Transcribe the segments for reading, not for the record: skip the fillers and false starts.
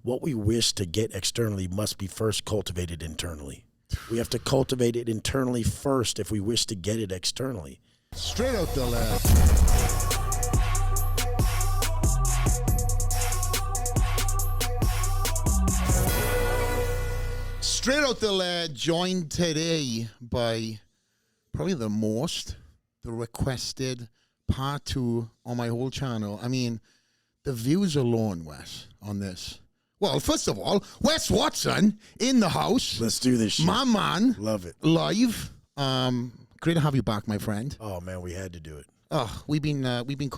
what we wish to get externally must be first cultivated internally. We have to cultivate it internally first if we wish to get it externally. Straight out the lair. Straight out the lair, joined today by probably the requested part 2 on my whole channel. I mean, the views alone, Wes, on this. Well, first of all, Wes Watson in the house. Let's do this shit. My man. Love it. Live. Great to have you back, my friend. Oh, man, we had to do it. Oh, we've been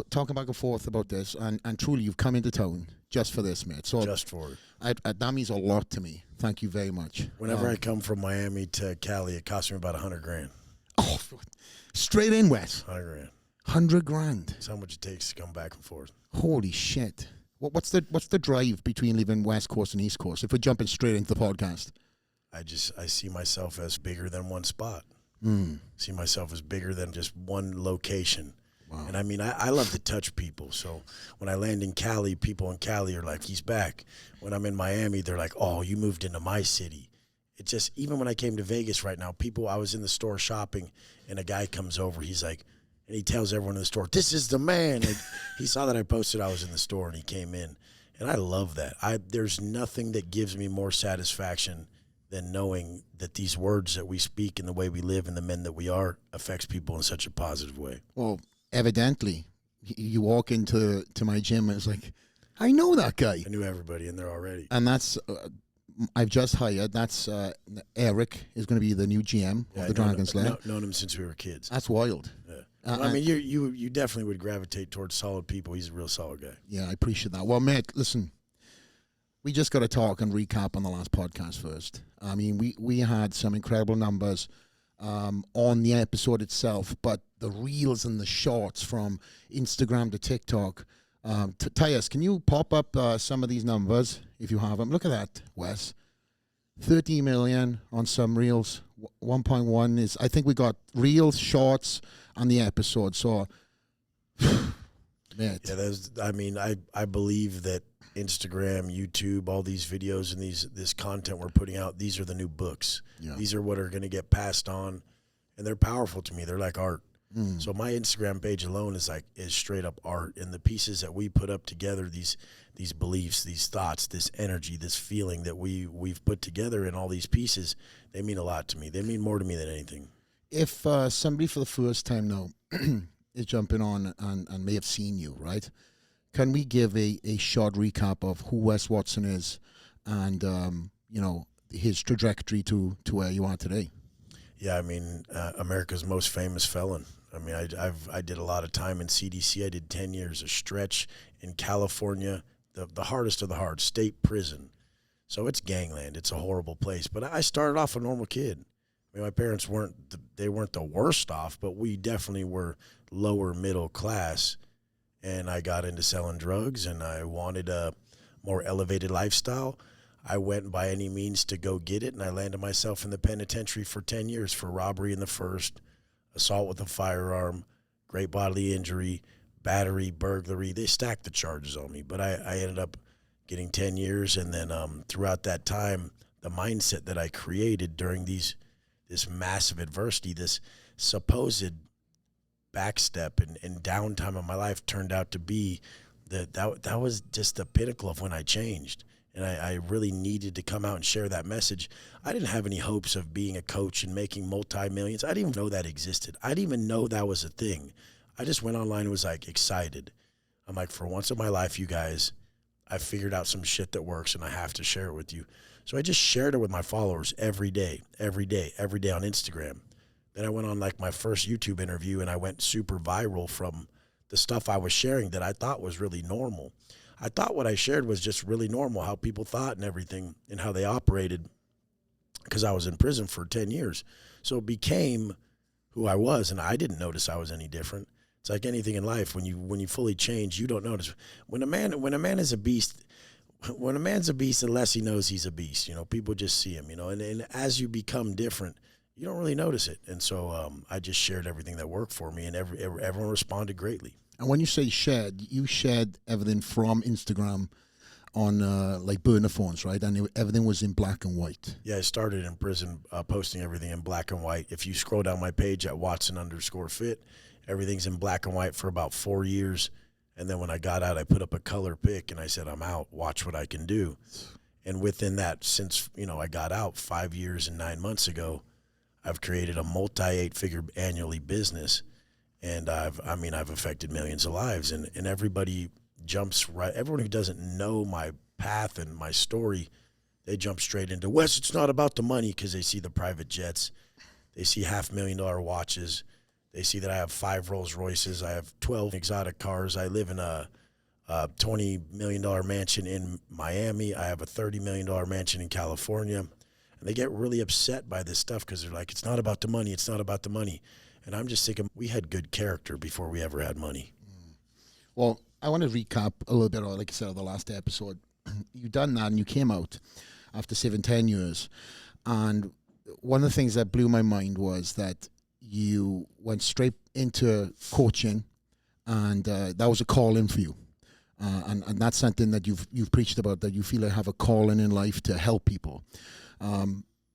talking back and forth about this, and truly, you've come into town just for this, mate. So just for it. That means a lot to me. Thank you very much. Whenever I come from Miami to Cali, it costs me about $100,000. Oh, straight in, Wes. $100,000. $100,000. That's how much it takes to come back and forth. Holy shit! What's the drive between leaving West Coast and East Coast? If we're jumping straight into the podcast, I see myself as bigger than one spot. See myself as bigger than just one location. Wow. And I mean, I love to touch people. So when I land in Cali, people in Cali are like, he's back. When I'm in Miami, they're like, oh, you moved into my city. It just, even when I came to Vegas right now, I was in the store shopping, and a guy comes over. He's like, and he tells everyone in the store, this is the man. And he saw that I posted I was in the store, and he came in. And I love that. There's nothing that gives me more satisfaction than knowing that these words that we speak and the way we live and the men that we are affects people in such a positive way. Well, evidently, you walk into my gym and it's like, I know that guy. I knew everybody in there already. And that's, I've just hired, that's Eric is going to be the new GM of the Dragon's Lair. Known him since we were kids. That's wild. Yeah. Well, I mean, you definitely would gravitate towards solid people. He's a real solid guy. Yeah, I appreciate that. Well, mate, listen, we just got to talk and recap on the last podcast first. I mean, we had some incredible numbers on the episode itself, but the reels and the shorts from Instagram to TikTok. Tyus, can you pop up some of these numbers if you have them? Look at that, Wes. 30 million on some reels. 1.1 is, I think we got reels, shorts, on the episode. So, yeah, I believe that Instagram, YouTube, all these videos and this content we're putting out, these are the new books. Yeah. These are what are going to get passed on, and they're powerful to me. They're like art. So my Instagram page alone is straight up art, and the pieces that we put up together, these beliefs, these thoughts, this energy, this feeling that we've put together in all these pieces, they mean a lot to me. They mean more to me than anything. If somebody for the first time now is jumping on and may have seen you, right? Can we give a short recap of who Wes Watson is and his trajectory to where you are today? Yeah, I mean, America's most famous felon. I mean, I did a lot of time in CDC. I did 10 years, a stretch in California, the hardest of the hard, state prison. So it's gangland. It's a horrible place. But I started off a normal kid. I mean, my parents weren't the worst off, but we definitely were lower middle class. And I got into selling drugs, and I wanted a more elevated lifestyle. I went by any means to go get it, and I landed myself in the penitentiary for 10 years for robbery in the first, assault with a firearm, great bodily injury, battery, burglary. They stacked the charges on me, but I ended up getting 10 years, and then throughout that time, the mindset that I created during this massive adversity, this supposed backstep and downtime of my life turned out to be that was just the pinnacle of when I changed. And I really needed to come out and share that message. I didn't have any hopes of being a coach and making multi-millions. I didn't even know that existed. I didn't even know that was a thing. I just went online and was like excited. I'm like, for once in my life, you guys, I figured out some shit that works and I have to share it with you. So I just shared it with my followers every day on Instagram. Then I went on like my first YouTube interview, and I went super viral from the stuff I was sharing that I thought was really normal. I thought what I shared was just really normal, how people thought and everything and how they operated, because I was in prison for 10 years. So it became who I was, and I didn't notice I was any different. It's like anything in life. When you fully change, you don't notice. When a man is a beast, when a man's a beast, unless he knows he's a beast, people just see him, and as you become different, you don't really notice it. And so I just shared everything that worked for me, and everyone responded greatly. And when you say shared, you shared everything from Instagram on like burner phones, right? And everything was in black and white. Yeah, I started in prison posting everything in black and white. If you scroll down my page at Watson_fit, everything's in black and white for about 4 years. And then when I got out, I put up a color pic and I said, I'm out, watch what I can do. And within that, since, I got out 5 years and 9 months ago, I've created a multi-8-figure annually business. And I've affected millions of lives. And everybody jumps right. Everyone who doesn't know my path and my story, they jump straight into, Wes, it's not about the money, because they see the private jets. They see $500,000 watches. They see that I have 5 Rolls Royces. I have 12 exotic cars. I live in a $20 million mansion in Miami. I have a $30 million mansion in California. And they get really upset by this stuff because they're like, it's not about the money. It's not about the money. And I'm just thinking, we had good character before we ever had money. Well, I want to recap a little bit, like I said, of the last episode. You done that and you came out after 10 years. And one of the things that blew my mind was that you went straight into coaching, and that was a calling for you. And that's something that you've preached about, that you feel I have a calling in life to help people.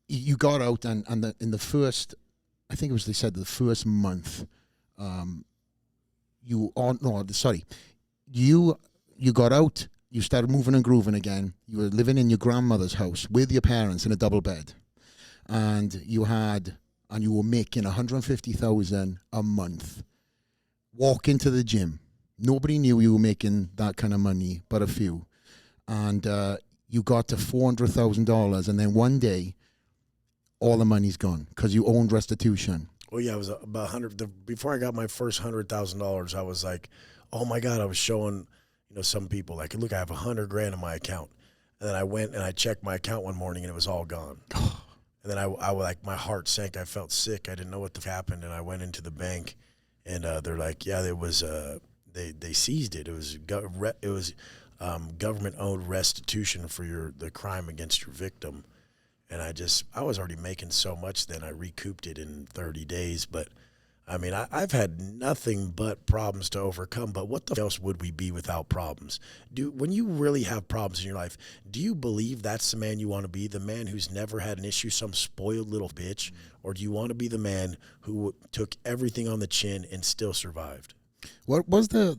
You got out, and in the first, I think it was, they said the first month, you got out, you started moving and grooving again. You were living in your grandmother's house with your parents in a double bed, and you were making $150,000 a month. Walk into the gym. Nobody knew you were making that kind of money, but a few. And you got to $400,000, and then one day, all the money's gone because you owned restitution. Well, yeah, it was about 100. Before I got my first $100,000, I was like, oh my God, I was showing, some people like, look, I have $100,000 in my account. And then I went and I checked my account one morning and it was all gone. And then I like, my heart sank. I felt sick. I didn't know what happened. And I went into the bank and they're like, yeah, there was, they seized it. It was government owned restitution for the crime against your victim. And I was already making so much then. I recouped it in 30 days. But, I've had nothing but problems to overcome. But what the else would we be without problems? When you really have problems in your life, do you believe that's the man you want to be, the man who's never had an issue, some spoiled little bitch? Or do you want to be the man who took everything on the chin and still survived? What was the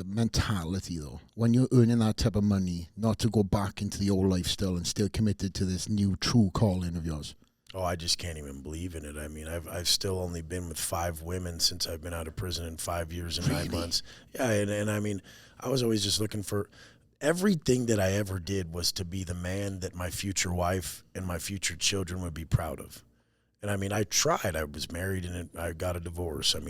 mentality, though, when you're earning that type of money, not to go back into the old lifestyle and still committed to this new true calling of yours? Oh, I just can't even believe in it. I've still only been with 5 women since I've been out of prison in 5 years and 9 months. Yeah, and I was always just looking for, everything that I ever did was to be the man that my future wife and my future children would be proud of. And I tried. I was married and I got a divorce. I've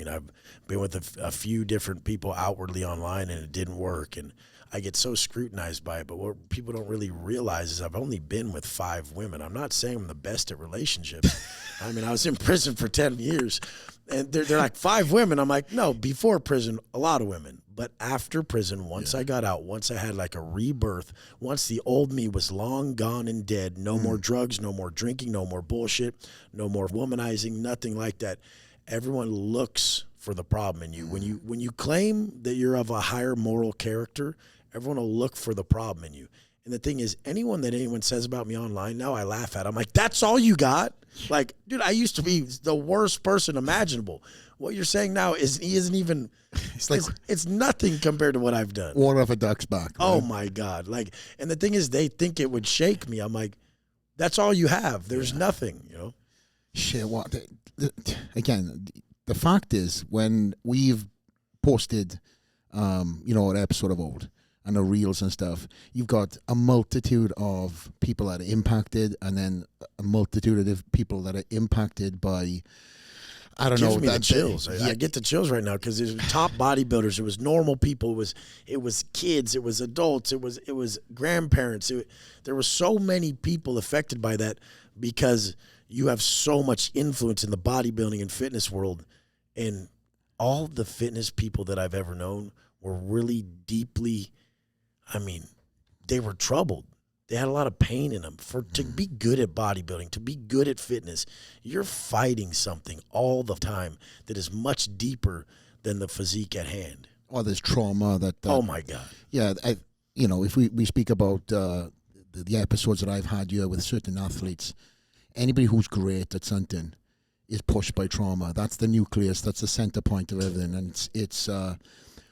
been with a few different people outwardly online and it didn't work. And I get so scrutinized by it. But what people don't really realize is I've only been with 5 women. I'm not saying I'm the best at relationships. I was in prison for 10 years and they're like 5 women. I'm like, no, before prison, a lot of women. But after prison, once I got out, once I had like a rebirth, once the old me was long gone and dead, no more drugs, no more drinking, no more bullshit, no more womanizing, nothing like that. Everyone looks for the problem in you. When you claim that you're of a higher moral character, everyone will look for the problem in you. And the thing is, anyone says about me online now, I laugh at. I'm like, that's all you got? Like, dude, I used to be the worst person imaginable. What you're saying now isn't even. It's nothing compared to what I've done. Water off a duck's back. Right? Oh my God! And the thing is, they think it would shake me. I'm like, that's all you have. There's nothing, Shit. What? Again, the fact is, when we've posted, an episode of Old and the reels and stuff, you've got a multitude of people that are impacted, and then a multitude of people that are impacted by. I don't know. Gives me the chills. I get the chills right now because it was top bodybuilders. It was normal people. It was kids. It was adults. It was grandparents. There were so many people affected by that because you have so much influence in the bodybuilding and fitness world. And all the fitness people that I've ever known were really deeply, they were troubled. They had a lot of pain in them. To be good at bodybuilding, to be good at fitness, you're fighting something all the time that is much deeper than the physique at hand. Oh, there's trauma that. Oh my God. Yeah, if we speak about the episodes that I've had here with certain athletes, anybody who's great at something is pushed by trauma. That's the nucleus. That's the center point of everything, and it's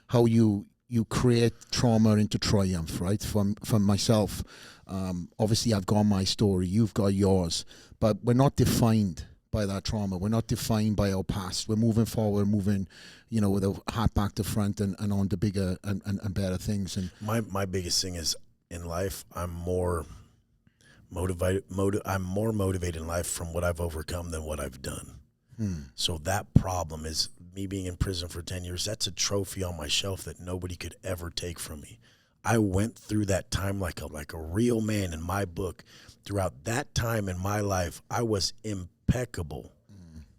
how you create trauma into triumph, right? From myself, obviously I've got my story, you've got yours, but we're not defined by that trauma. We're not defined by our past. We're moving forward, moving, with a heart back to front and on to bigger and better things. And my biggest thing is in life, I'm more motivated in life from what I've overcome than what I've done. So that problem is me being in prison for 10 years. That's a trophy on my shelf that nobody could ever take from me. I went through that time like a real man in my book. Throughout that time in my life, I was impeccable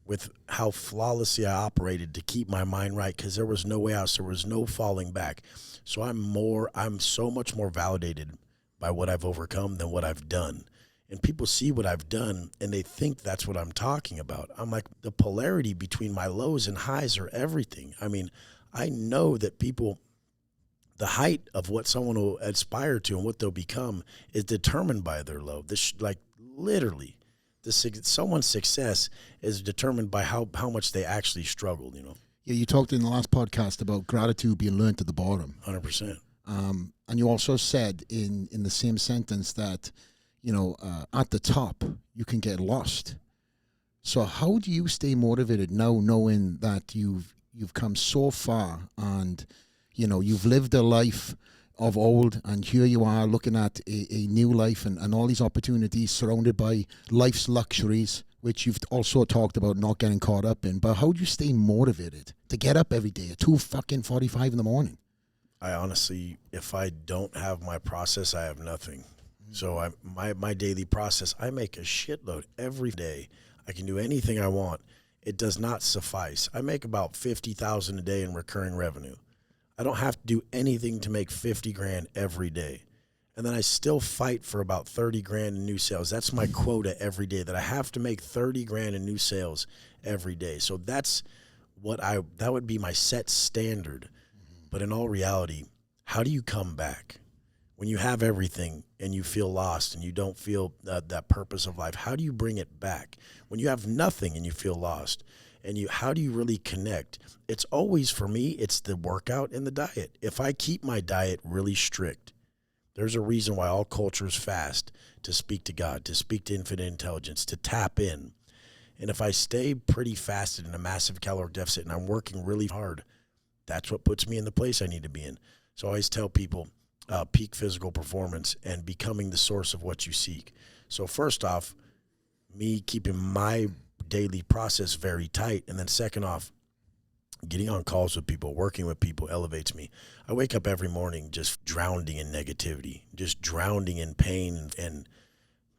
with how flawlessly I operated to keep my mind right, because there was no way out. There was no falling back. So I'm so much more validated by what I've overcome than what I've done. And people see what I've done and they think that's what I'm talking about. I'm like, the polarity between my lows and highs are everything. I mean, I know that the height of what someone will aspire to and what they'll become is determined by their low. Literally, someone's success is determined by how much they actually struggled, Yeah, you talked in the last podcast about gratitude being learned at the bottom. 100%. And you also said in the same sentence that, at the top, you can get lost. So how do you stay motivated now, knowing that you've come so far and, you've lived a life of old, and here you are looking at a new life and all these opportunities surrounded by life's luxuries, which you've also talked about not getting caught up in. But how do you stay motivated to get up every day at 2:45 in the morning? I honestly, if I don't have my process, I have nothing. So my daily process, I make a shitload every day. I can do anything I want. It does not suffice. I make about $50,000 a day in recurring revenue. I don't have to do anything to make 50 grand every day. And then I still fight for about 30 grand in new sales. That's my quota every day, that I have to make 30 grand in new sales every day. So that would be my set standard. But in all reality, how do you come back? When you have everything and you feel lost and you don't feel that purpose of life, how do you bring it back? When you have nothing and you feel lost, how do you really connect? It's always, for me, it's the workout and the diet. If I keep my diet really strict, there's a reason why all cultures fast, to speak to God, to speak to infinite intelligence, to tap in. And if I stay pretty fasted in a massive caloric deficit and I'm working really hard, that's what puts me in the place I need to be in. So I always tell people, peak physical performance and becoming the source of what you seek. So first off, me keeping my daily process very tight. And then second off, getting on calls with people, working with people elevates me. I wake up every morning just drowning in negativity, just drowning in pain, and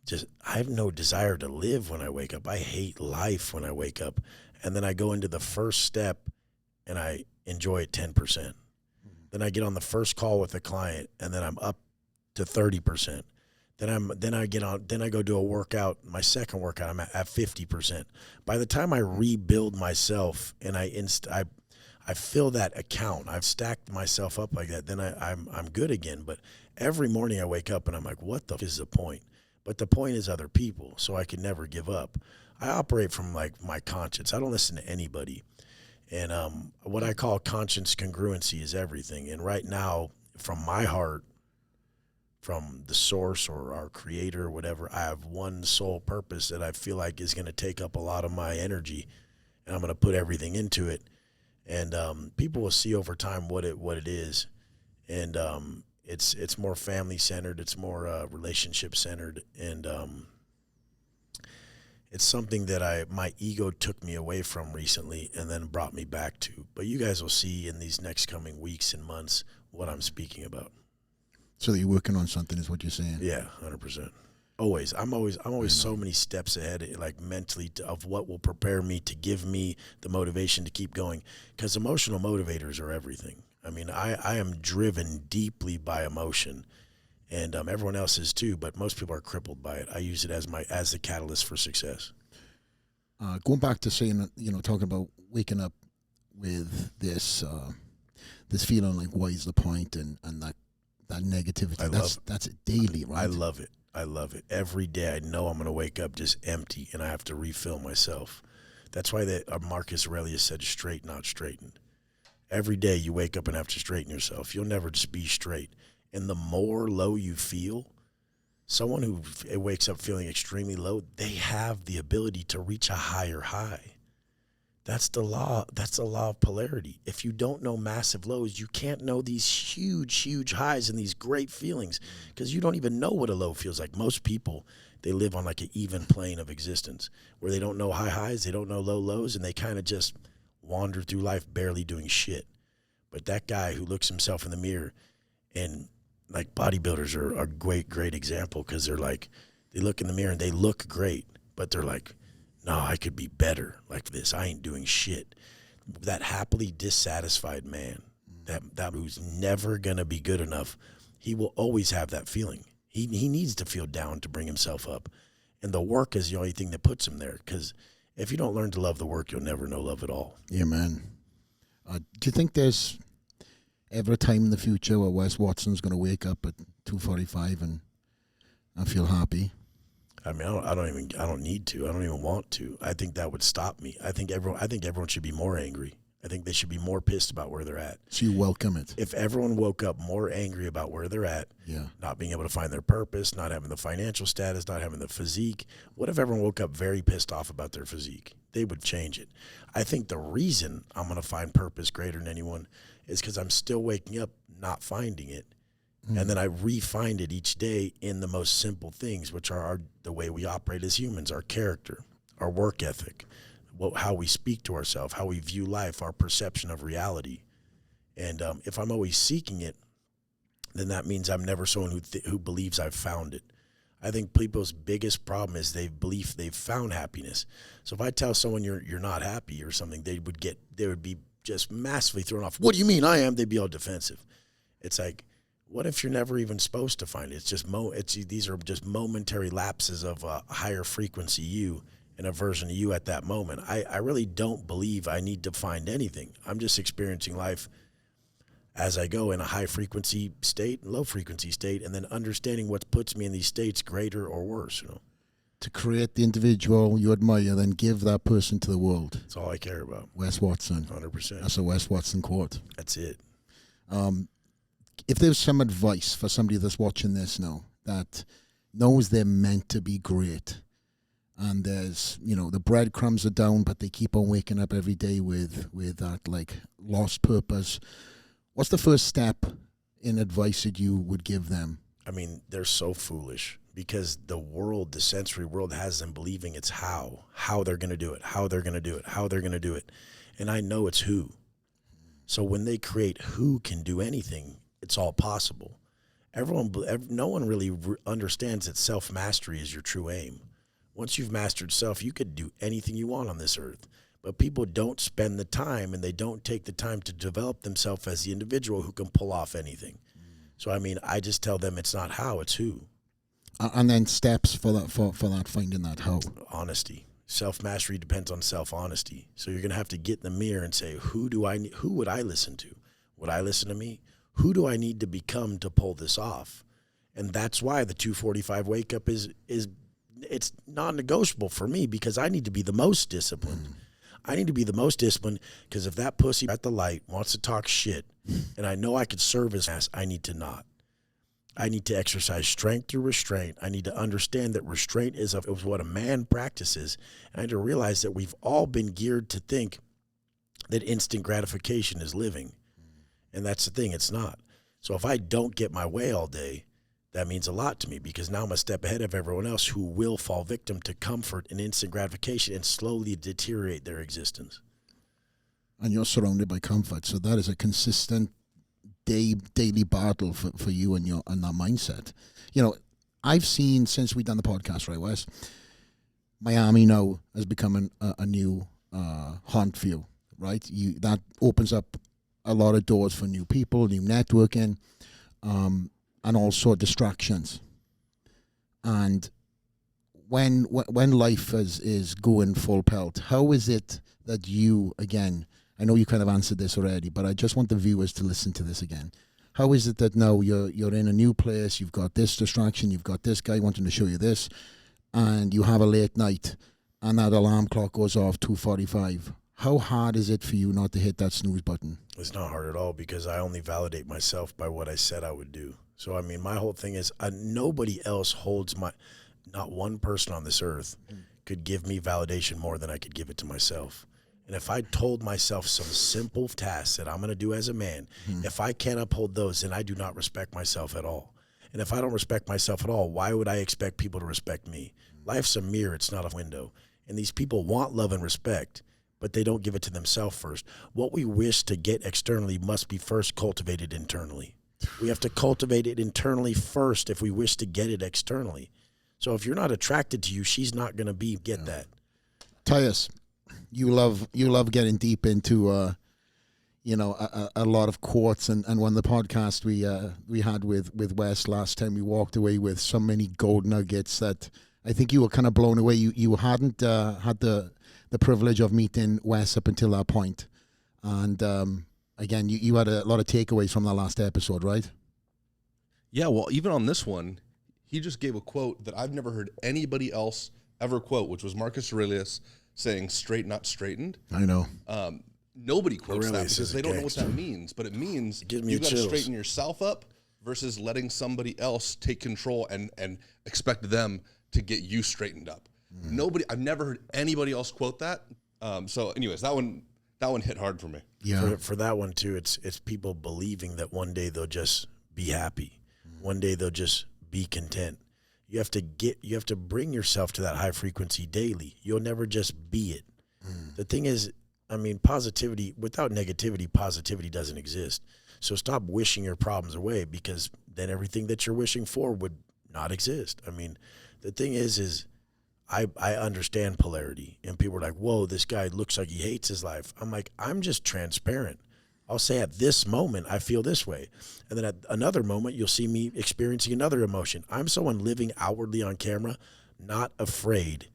just I have no desire to live when I wake up. I hate life when I wake up. And then I go into the first step and I enjoy it 10%. Then I get on the first call with a client and then I'm up to 30%. Then I go do a workout, my second workout, I'm at 50%. By the time I rebuild myself and I fill that account, I've stacked myself up like that, then I'm good again. But every morning I wake up and I'm like, what the f is the point? But the point is other people, so I can never give up. I operate from like my conscience. I don't listen to anybody. And what I call conscience congruency is everything. And right now, from my heart, from the source or our creator or whatever, I have one sole purpose that I feel like is going to take up a lot of my energy, and I'm going to put everything into it. And people will see over time what it is. And it's more family centered. It's more relationship centered. And it's something that my ego took me away from recently and then brought me back to. But you guys will see in these next coming weeks and months what I'm speaking about. So that you're working on something is what you're saying. Yeah, 100%. Always. I'm always so many steps ahead, like mentally, of what will prepare me to give me the motivation to keep going. Because emotional motivators are everything. I mean, I am driven deeply by emotion, and everyone else is too. But most people are crippled by it. I use it as the catalyst for success. Going back to saying, talking about waking up with this feeling like, what is the point, and that that negativity. I love That's it daily, right? I love it. I love it. Every day I know I'm going to wake up just empty and I have to refill myself. That's why Marcus Aurelius said straight, not straightened. Every day you wake up and have to straighten yourself. You'll never just be straight. And the more low you feel, someone who wakes up feeling extremely low, they have the ability to reach a higher high. That's the law. That's the law of polarity. If you don't know massive lows, you can't know these huge, huge highs and these great feelings because you don't even know what a low feels like. Most people, they live on like an even plane of existence where they don't know high highs, they don't know low lows, and they kind of just wander through life barely doing shit. But that guy who looks himself in the mirror, and like bodybuilders are a great example because they're like, they look in the mirror and they look great, but they're like, no, I could be better like this. I ain't doing shit. That happily dissatisfied man, that who's never going to be good enough, he will always have that feeling. He needs to feel down to bring himself up. And the work is the only thing that puts him there because if you don't learn to love the work, you'll never know love at all. Yeah, man. Do you think there's ever a time in the future where Wes Watson's going to wake up at 2:45 and feel happy? I mean, I don't need to. I don't even want to. I think that would stop me. I think everyone should be more angry. I think they should be more pissed about where they're at. So you welcome it. If everyone woke up more angry about where they're at, not being able to find their purpose, not having the financial status, not having the physique, what if everyone woke up very pissed off about their physique? They would change it. I think the reason I'm going to find purpose greater than anyone is because I'm still waking up not finding it. And then I re-find it each day in the most simple things, which are the way we operate as humans, our character, our work ethic, how we speak to ourselves, how we view life, our perception of reality. And if I'm always seeking it, then that means I'm never someone who believes I've found it. I think people's biggest problem is they believe they've found happiness. So if I tell someone you're not happy or something, they would be just massively thrown off. What do you mean I am? They'd be all defensive. It's like, what if you're never even supposed to find it? It's just these are just momentary lapses of a higher frequency you and a version of you at that moment. I really don't believe I need to find anything. I'm just experiencing life as I go in a high frequency state, low frequency state, and then understanding what puts me in these states, greater or worse. To create the individual you admire, then give that person to the world. That's all I care about. Wes Watson. 100%. That's a Wes Watson quote. That's it. If there's some advice for somebody that's watching this now that knows they're meant to be great, and there's, the breadcrumbs are down, but they keep on waking up every day with that like lost purpose, what's the first step in advice that you would give them? I mean, they're so foolish because the sensory world has them believing it's how they're going to do it, how they're going to do it, how they're going to do it. And I know it's who. So when they create who can do anything, it's all possible. No one really understands that self-mastery is your true aim. Once you've mastered self, you could do anything you want on this earth. But people don't spend the time, and they don't take the time to develop themselves as the individual who can pull off anything. So, I mean, I just tell them it's not how, it's who. And then steps for that, finding that how. Honesty. Self-mastery depends on self-honesty. So you're going to have to get in the mirror and say, who would I listen to? Would I listen to me? Who do I need to become to pull this off? And that's why the 2:45 wake up is it's non-negotiable for me, because I need to be the most disciplined. I need to be the most disciplined because if that pussy at the light wants to talk shit and I know I could serve his ass, I need to not. I need to exercise strength through restraint. I need to understand that restraint is what a man practices. And I need to realize that we've all been geared to think that instant gratification is living. And that's the thing, it's not. So if I don't get my way all day, that means a lot to me, because now I'm a step ahead of everyone else who will fall victim to comfort and instant gratification and slowly deteriorate their existence. And you're surrounded by comfort, so that is a consistent daily battle for you and that mindset. I've seen, since we've done the podcast, right, Wes, Miami now has become a new haunt for you, right? That opens up a lot of doors for new people, new networking, and also distractions. And when life is going full pelt, how is it that you, again, I know you kind of answered this already, but I just want the viewers to listen to this again. How is it that now you're in a new place, you've got this distraction, you've got this guy wanting to show you this, and you have a late night, and that alarm clock goes off 2:45? How hard is it for you not to hit that snooze button? It's not hard at all because I only validate myself by what I said I would do. So, I mean, my whole thing is nobody else holds not one person on this earth could give me validation more than I could give it to myself. And if I told myself some simple tasks that I'm going to do as a man, if I can't uphold those, then I do not respect myself at all. And if I don't respect myself at all, why would I expect people to respect me? Life's a mirror, it's not a window. And these people want love and respect, but they don't give it to themselves first. What we wish to get externally must be first cultivated internally. We have to cultivate it internally first if we wish to get it externally. So if you're not attracted to you, she's not going to get that. Tyus, you love getting deep into a lot of quotes, and one of the podcasts we had with Wes last time, we walked away with so many gold nuggets that I think you were kind of blown away. You hadn't had the privilege of meeting Wes up until that point, and again, you had a lot of takeaways from that last episode, right? Yeah, well, even on this one, he just gave a quote that I've never heard anybody else ever quote, which was Marcus Aurelius saying, "Straight, not straightened." I know. Nobody quotes Aurelius that because they don't know what that means, but it means you got to straighten yourself up versus letting somebody else take control and expect them to get you straightened up. I've never heard anybody else quote that. So anyways, that one hit hard for me. Yeah. For that one too, it's people believing that one day they'll just be happy. One day they'll just be content. You have to bring yourself to that high frequency daily. You'll never just be it. The thing is, I mean, positivity, without negativity, positivity doesn't exist. So stop wishing your problems away, because then everything that you're wishing for would not exist. I mean, the thing is I understand polarity, and people are like, whoa, this guy looks like he hates his life. I'm like, I'm just transparent. I'll say at this moment, I feel this way. And then at another moment, you'll see me experiencing another emotion. I'm someone living outwardly on camera, not afraid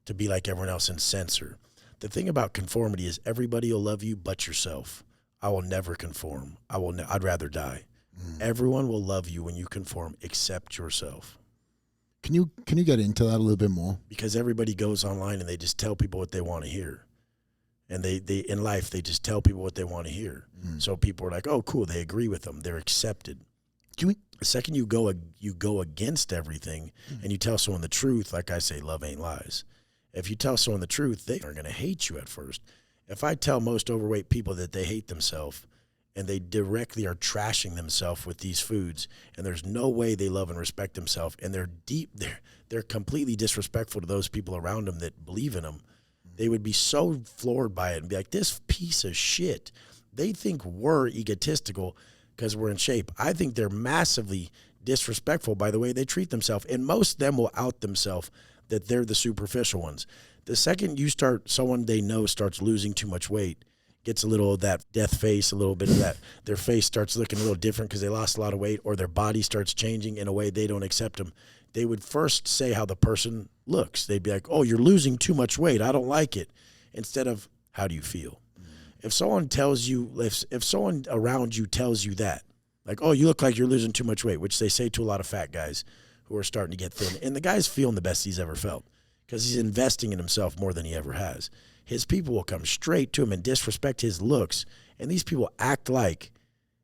to be like everyone else and censor. The thing about conformity is everybody will love you but yourself. I will never conform. I'd rather die. Everyone will love you when you conform except yourself. Can you get into that a little bit more? Because everybody goes online and they just tell people what they want to hear. And they in life, they just tell people what they want to hear. So people are like, oh, cool, they agree with them. They're accepted. The second you go against everything and you tell someone the truth, like I say, love ain't lies. If you tell someone the truth, they are going to hate you at first. If I tell most overweight people that they hate themselves and they directly are trashing themselves with these foods, and there's no way they love and respect themselves, and they're completely disrespectful to those people around them that believe in them, they would be so floored by it and be like, this piece of shit. They think we're egotistical because we're in shape. I think they're massively disrespectful by the way they treat themselves. And most of them will out themselves that they're the superficial ones. The second someone they know starts losing too much weight, gets a little of that death face, a little bit of that, their face starts looking a little different because they lost a lot of weight, or their body starts changing in a way they don't accept them, they would first say how the person looks. They'd be like, oh, you're losing too much weight, I don't like it, instead of, how do you feel? If someone tells you, if someone around you tells you that, like, oh, you look like you're losing too much weight, which they say to a lot of fat guys who are starting to get thin, and the guy's feeling the best he's ever felt because he's investing in himself more than he ever has. His people will come straight to him and disrespect his looks, and these people act like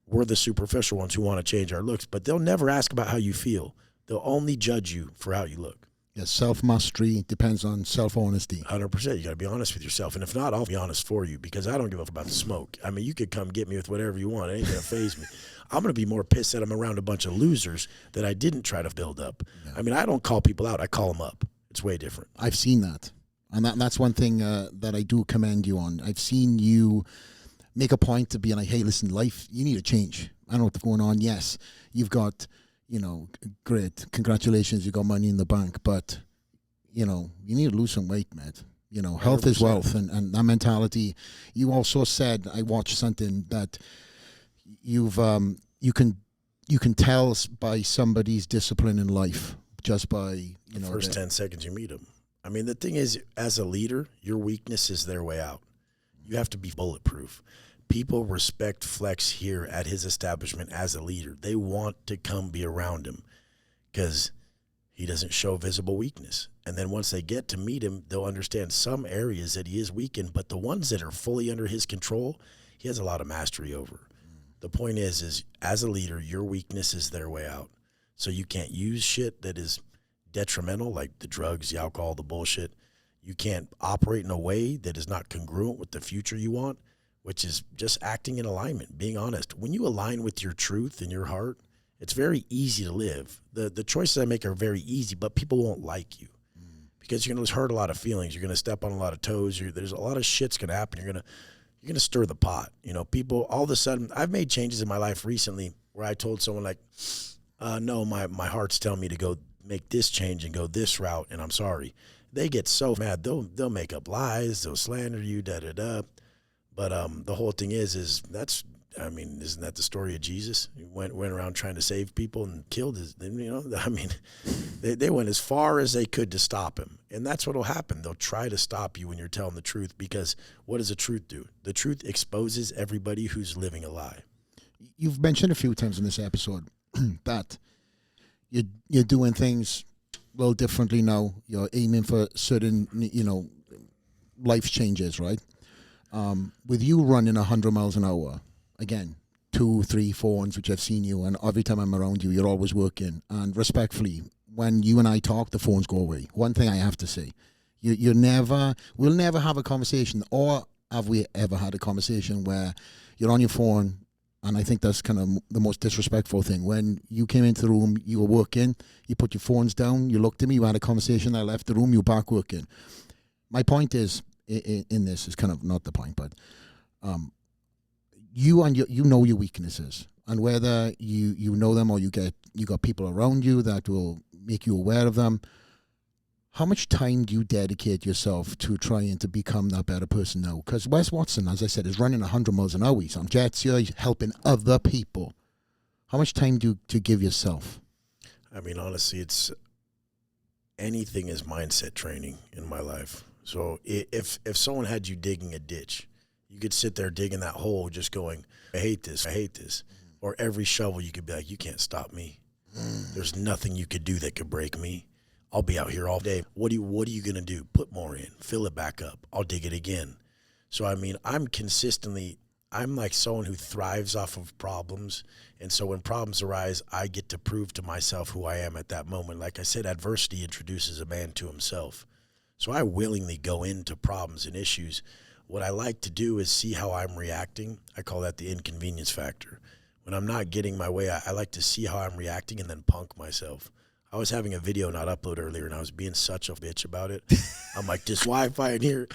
we're the superficial ones who want to change our looks, but they'll never ask about how you feel. They'll only judge you for how you look. Yeah, self-mastery depends on self-honesty. 100%. You got to be honest with yourself. And if not, I'll be honest for you, because I don't give a fuck about the smoke. I mean, you could come get me with whatever you want. It ain't going to faze me. I'm going to be more pissed that I'm around a bunch of losers that I didn't try to build up. Yeah. I mean, I don't call people out. I call them up. It's way different. I've seen that. And that's one thing that I do commend you on. I've seen you make a point to be like, hey, listen, life, you need to change. I don't know what's going on. Yes, you've got, great. Congratulations, you got money in the bank. But, you need to lose some weight, mate. Health 100%. Is wealth. And that mentality. You also said, I watched something that you can tell by somebody's discipline in life just by, the first 10 seconds you meet them. I mean, the thing is, as a leader, your weakness is their way out. You have to be bulletproof. People respect Flex here at his establishment as a leader. They want to come be around him because he doesn't show visible weakness. And then once they get to meet him, they'll understand some areas that he is weak in, but the ones that are fully under his control, he has a lot of mastery over. The point is as a leader, your weakness is their way out. So you can't use shit that is detrimental, like the drugs, the alcohol, the bullshit. You can't operate in a way that is not congruent with the future you want, which is just acting in alignment, being honest. When you align with your truth and your heart, it's very easy to live. The choices I make are very easy, but people won't like you because you're going to hurt a lot of feelings. You're going to step on a lot of toes. There's a lot of shit's going to happen. You're going to stir the pot. You know, people, all of a sudden, I've made changes in my life recently where I told someone like, no, my heart's telling me to go make this change and go this route, and I'm sorry. They get so mad. They'll make up lies. They'll slander you, da-da-da. But the whole thing is isn't that the story of Jesus? He went around trying to save people and killed they went as far as they could to stop him. And that's what will happen. They'll try to stop you when you're telling the truth, because what does the truth do? The truth exposes everybody who's living a lie. You've mentioned a few times in this episode that you're doing things a little differently now. You're aiming for certain, life changes, right? With you running 100 miles an hour, again, 2, 3 phones, which I've seen you, and every time I'm around you, you're always working. And respectfully, when you and I talk, the phones go away. One thing I have to say, we'll never have a conversation, or have we ever had a conversation where you're on your phone, and I think that's kind of the most disrespectful thing. When you came into the room, you were working, you put your phones down, you looked at me, you had a conversation, I left the room, you're back working. My point is, in this is kind of not the point, but you know your weaknesses, and whether you know them or you got people around you that will make you aware of them. How much time do you dedicate yourself to trying to become that better person now? Because Wes Watson, as I said, is running 100 miles an hour. He's on jets here, he's helping other people. How much time do you give yourself? I mean, honestly, anything is mindset training in my life. So if someone had you digging a ditch, you could sit there digging that hole just going, I hate this. Or every shovel you could be like, you can't stop me. There's nothing you could do that could break me. I'll be out here all day. What are you going to do? Put more in, fill it back up. I'll dig it again. So, I mean, I'm like someone who thrives off of problems. And so when problems arise, I get to prove to myself who I am at that moment. Like I said, adversity introduces a man to himself. So I willingly go into problems and issues. What I like to do is see how I'm reacting. I call that the inconvenience factor. When I'm not getting my way, I like to see how I'm reacting and then punk myself. I was having a video not upload earlier, and I was being such a bitch about it. I'm like, this Wi-Fi in here.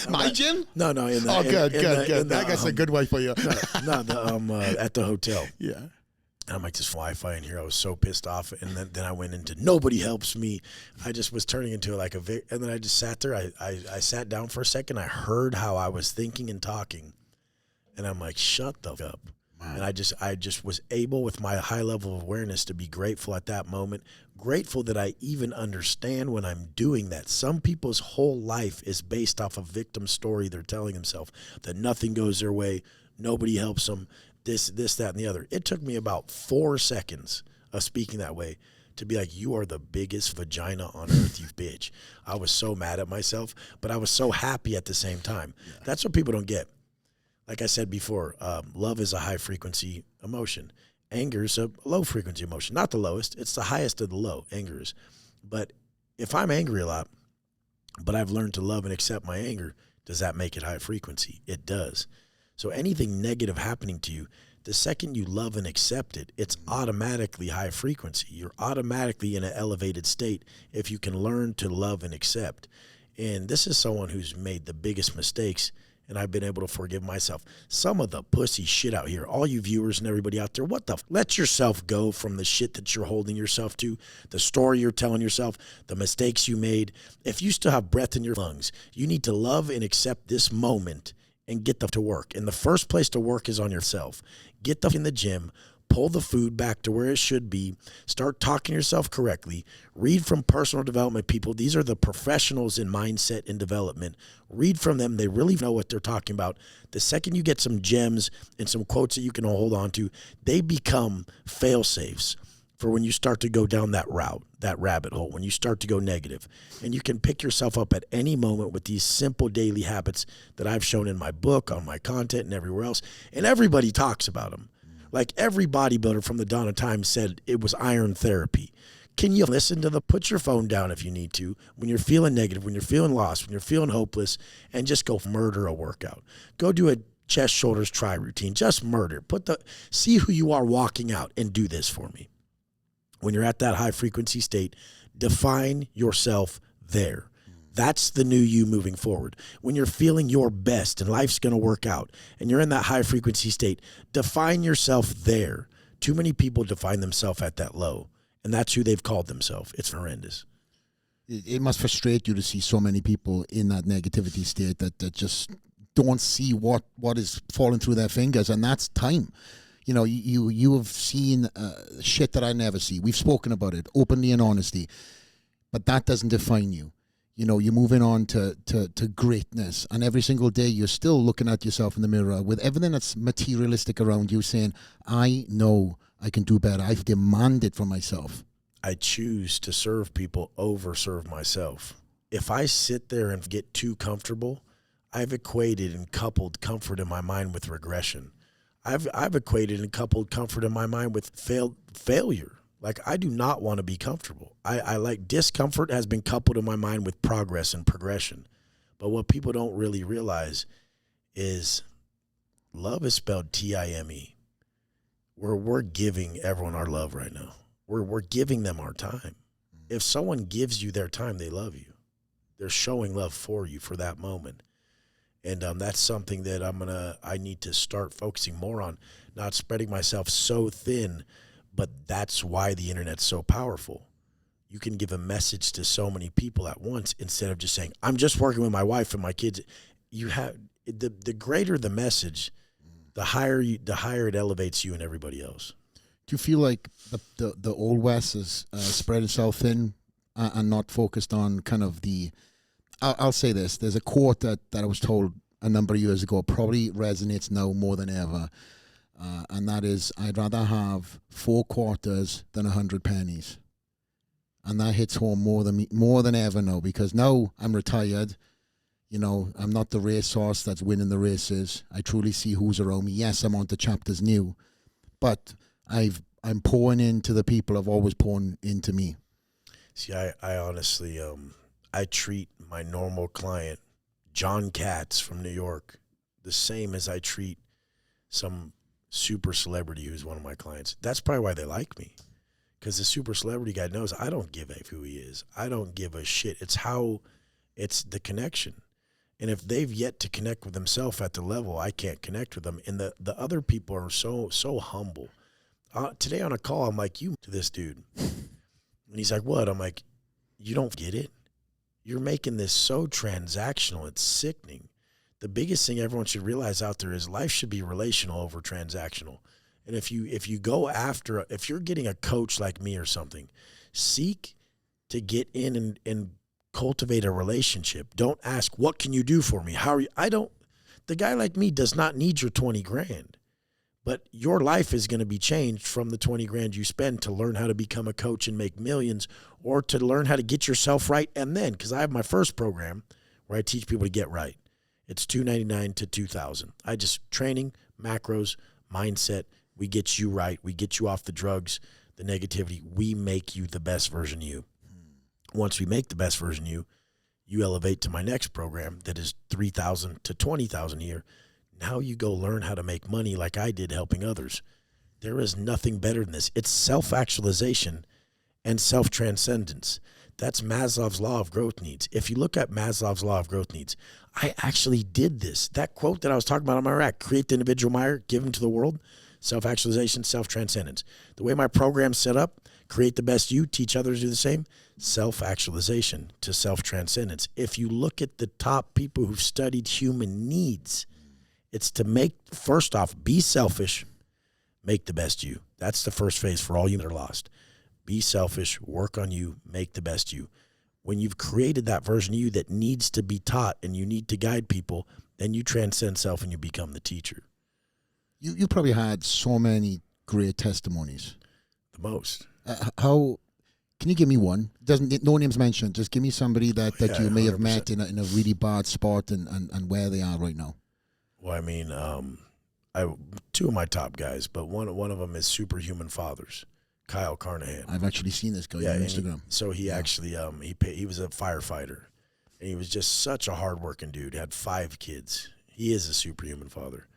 My gym? No. Good. That guy's a good Wi-Fi. Yeah. At the hotel. Yeah. And I'm like, this Wi-Fi in here. I was so pissed off, and then I went into nobody helps me. I just was turning into like and then I just sat there. I sat down for a second. I heard how I was thinking and talking, and I'm like, shut the fuck up. And I just was able, with my high level of awareness, to be grateful at that moment. Grateful that I even understand when I'm doing that. Some people's whole life is based off a victim story they're telling themselves, that nothing goes their way, nobody helps them, this, that, and the other. It took me about 4 seconds of speaking that way to be like, you are the biggest vagina on earth, you bitch. I was so mad at myself, but I was so happy at the same time. Yeah. That's what people don't get. Like I said before, love is a high-frequency emotion. Anger is a low-frequency emotion. Not the lowest. It's the highest of the low, anger is. But if I'm angry a lot, but I've learned to love and accept my anger, does that make it high frequency? It does. So anything negative happening to you, the second you love and accept it, it's automatically high frequency. You're automatically in an elevated state if you can learn to love and accept. And this is someone who's made the biggest mistakes, and I've been able to forgive myself. Some of the pussy shit out here, all you viewers and everybody out there, let yourself go from the shit that you're holding yourself to, the story you're telling yourself, the mistakes you made. If you still have breath in your lungs, you need to love and accept this moment and get to work. And the first place to work is on yourself. Get in the gym, pull the food back to where it should be, start talking to yourself correctly, read from personal development people. These are the professionals in mindset and development. Read from them. They really know what they're talking about. The second you get some gems and some quotes that you can hold on to, they become fail-safes for when you start to go down that route, that rabbit hole, when you start to go negative. And you can pick yourself up at any moment with these simple daily habits that I've shown in my book, on my content, and everywhere else. And everybody talks about them. Like every bodybuilder from the dawn of time said it was iron therapy. Can you listen to put your phone down if you need to, when you're feeling negative, when you're feeling lost, when you're feeling hopeless, and just go murder a workout. Go do a chest, shoulders, try routine. Just murder. See who you are walking out and do this for me. When you're at that high frequency state, define yourself there. That's the new you moving forward. When you're feeling your best and life's going to work out and you're in that high frequency state, define yourself there. Too many people define themselves at that low, and that's who they've called themselves. It's horrendous. It must frustrate you to see so many people in that negativity state that just don't see what is falling through their fingers, and that's time. You know, you have seen shit that I never see. We've spoken about it openly and honestly, but that doesn't define you. You know, you're moving on to greatness, and every single day you're still looking at yourself in the mirror with everything that's materialistic around you, saying, I know I can do better. I've demanded from myself. I choose to serve people over serve myself. If I sit there and get too comfortable, I've equated and coupled comfort in my mind with regression. I've equated and coupled comfort in my mind with failure. Like, I do not want to be comfortable. I like discomfort has been coupled in my mind with progress and progression. But what people don't really realize is love is spelled T-I-M-E. We're giving everyone our love right now. We're giving them our time. If someone gives you their time, they love you. They're showing love for you for that moment. And that's something that I need to start focusing more on, not spreading myself so thin, but that's why the internet's so powerful. You can give a message to so many people at once instead of just saying, I'm just working with my wife and my kids. You have the greater the message, the higher it elevates you and everybody else. Do you feel like the old West has spread itself thin and not focused on kind of the... I'll say this. There's a quote that I was told a number of years ago, probably resonates now more than ever. And that is, I'd rather have 4 quarters than 100 pennies. And that hits home more than ever now, because now I'm retired. You know, I'm not the racehorse that's winning the races. I truly see who's around me. Yes, I'm on to chapters new, but I'm pouring into the people I've always poured into me. See, I honestly... I treat my normal client, John Katz from New York, the same as I treat some super celebrity who's one of my clients. That's probably why they like me, because the super celebrity guy knows I don't give a who he is. I don't give a shit. It's the connection. And if they've yet to connect with themselves at the level, I can't connect with them. And the other people are so humble. Today on a call, I'm like, you to this dude. And he's like, what? I'm like, you don't get it? You're making this so transactional. It's sickening. The biggest thing everyone should realize out there is life should be relational over transactional. And if you go after, if you're getting a coach like me or something, seek to get in and cultivate a relationship. Don't ask, what can you do for me? How are you? The guy like me does not need your 20 grand. But your life is going to be changed from the 20 grand you spend to learn how to become a coach and make millions, or to learn how to get yourself right. And then, because I have my first program where I teach people to get right. It's $299 to $2,000. I just training, macros, mindset. We get you right. We get you off the drugs, the negativity. We make you the best version of you. Once we make the best version of you, you elevate to my next program that is $3,000 to $20,000 a year. Now you go learn how to make money like I did helping others. There is nothing better than this. It's self-actualization and self-transcendence. That's Maslow's law of growth needs. If you look at Maslow's law of growth needs, I actually did this. That quote that I was talking about on my rack, create the individual Meyer, give him to the world, self-actualization, self-transcendence. The way my program's set up, create the best you, teach others to do the same, self-actualization to self-transcendence. If you look at the top people who've studied human needs, it's to make, first off, be selfish, make the best you. That's the first phase for all you that are lost. Be selfish, work on you, make the best you. When you've created that version of you that needs to be taught and you need to guide people, then you transcend self and you become the teacher. You probably had so many great testimonies. The most. How can you give me one? No names mentioned. Just give me somebody that you may 100%. Have met in a really bad spot and where they are right now. Well, I mean, two of my top guys, but one of them is Superhuman Fathers, Kyle Carnahan. I've actually seen this guy on Instagram. He actually he was a firefighter, and he was just such a hardworking dude. Had 5 kids. He is a superhuman father,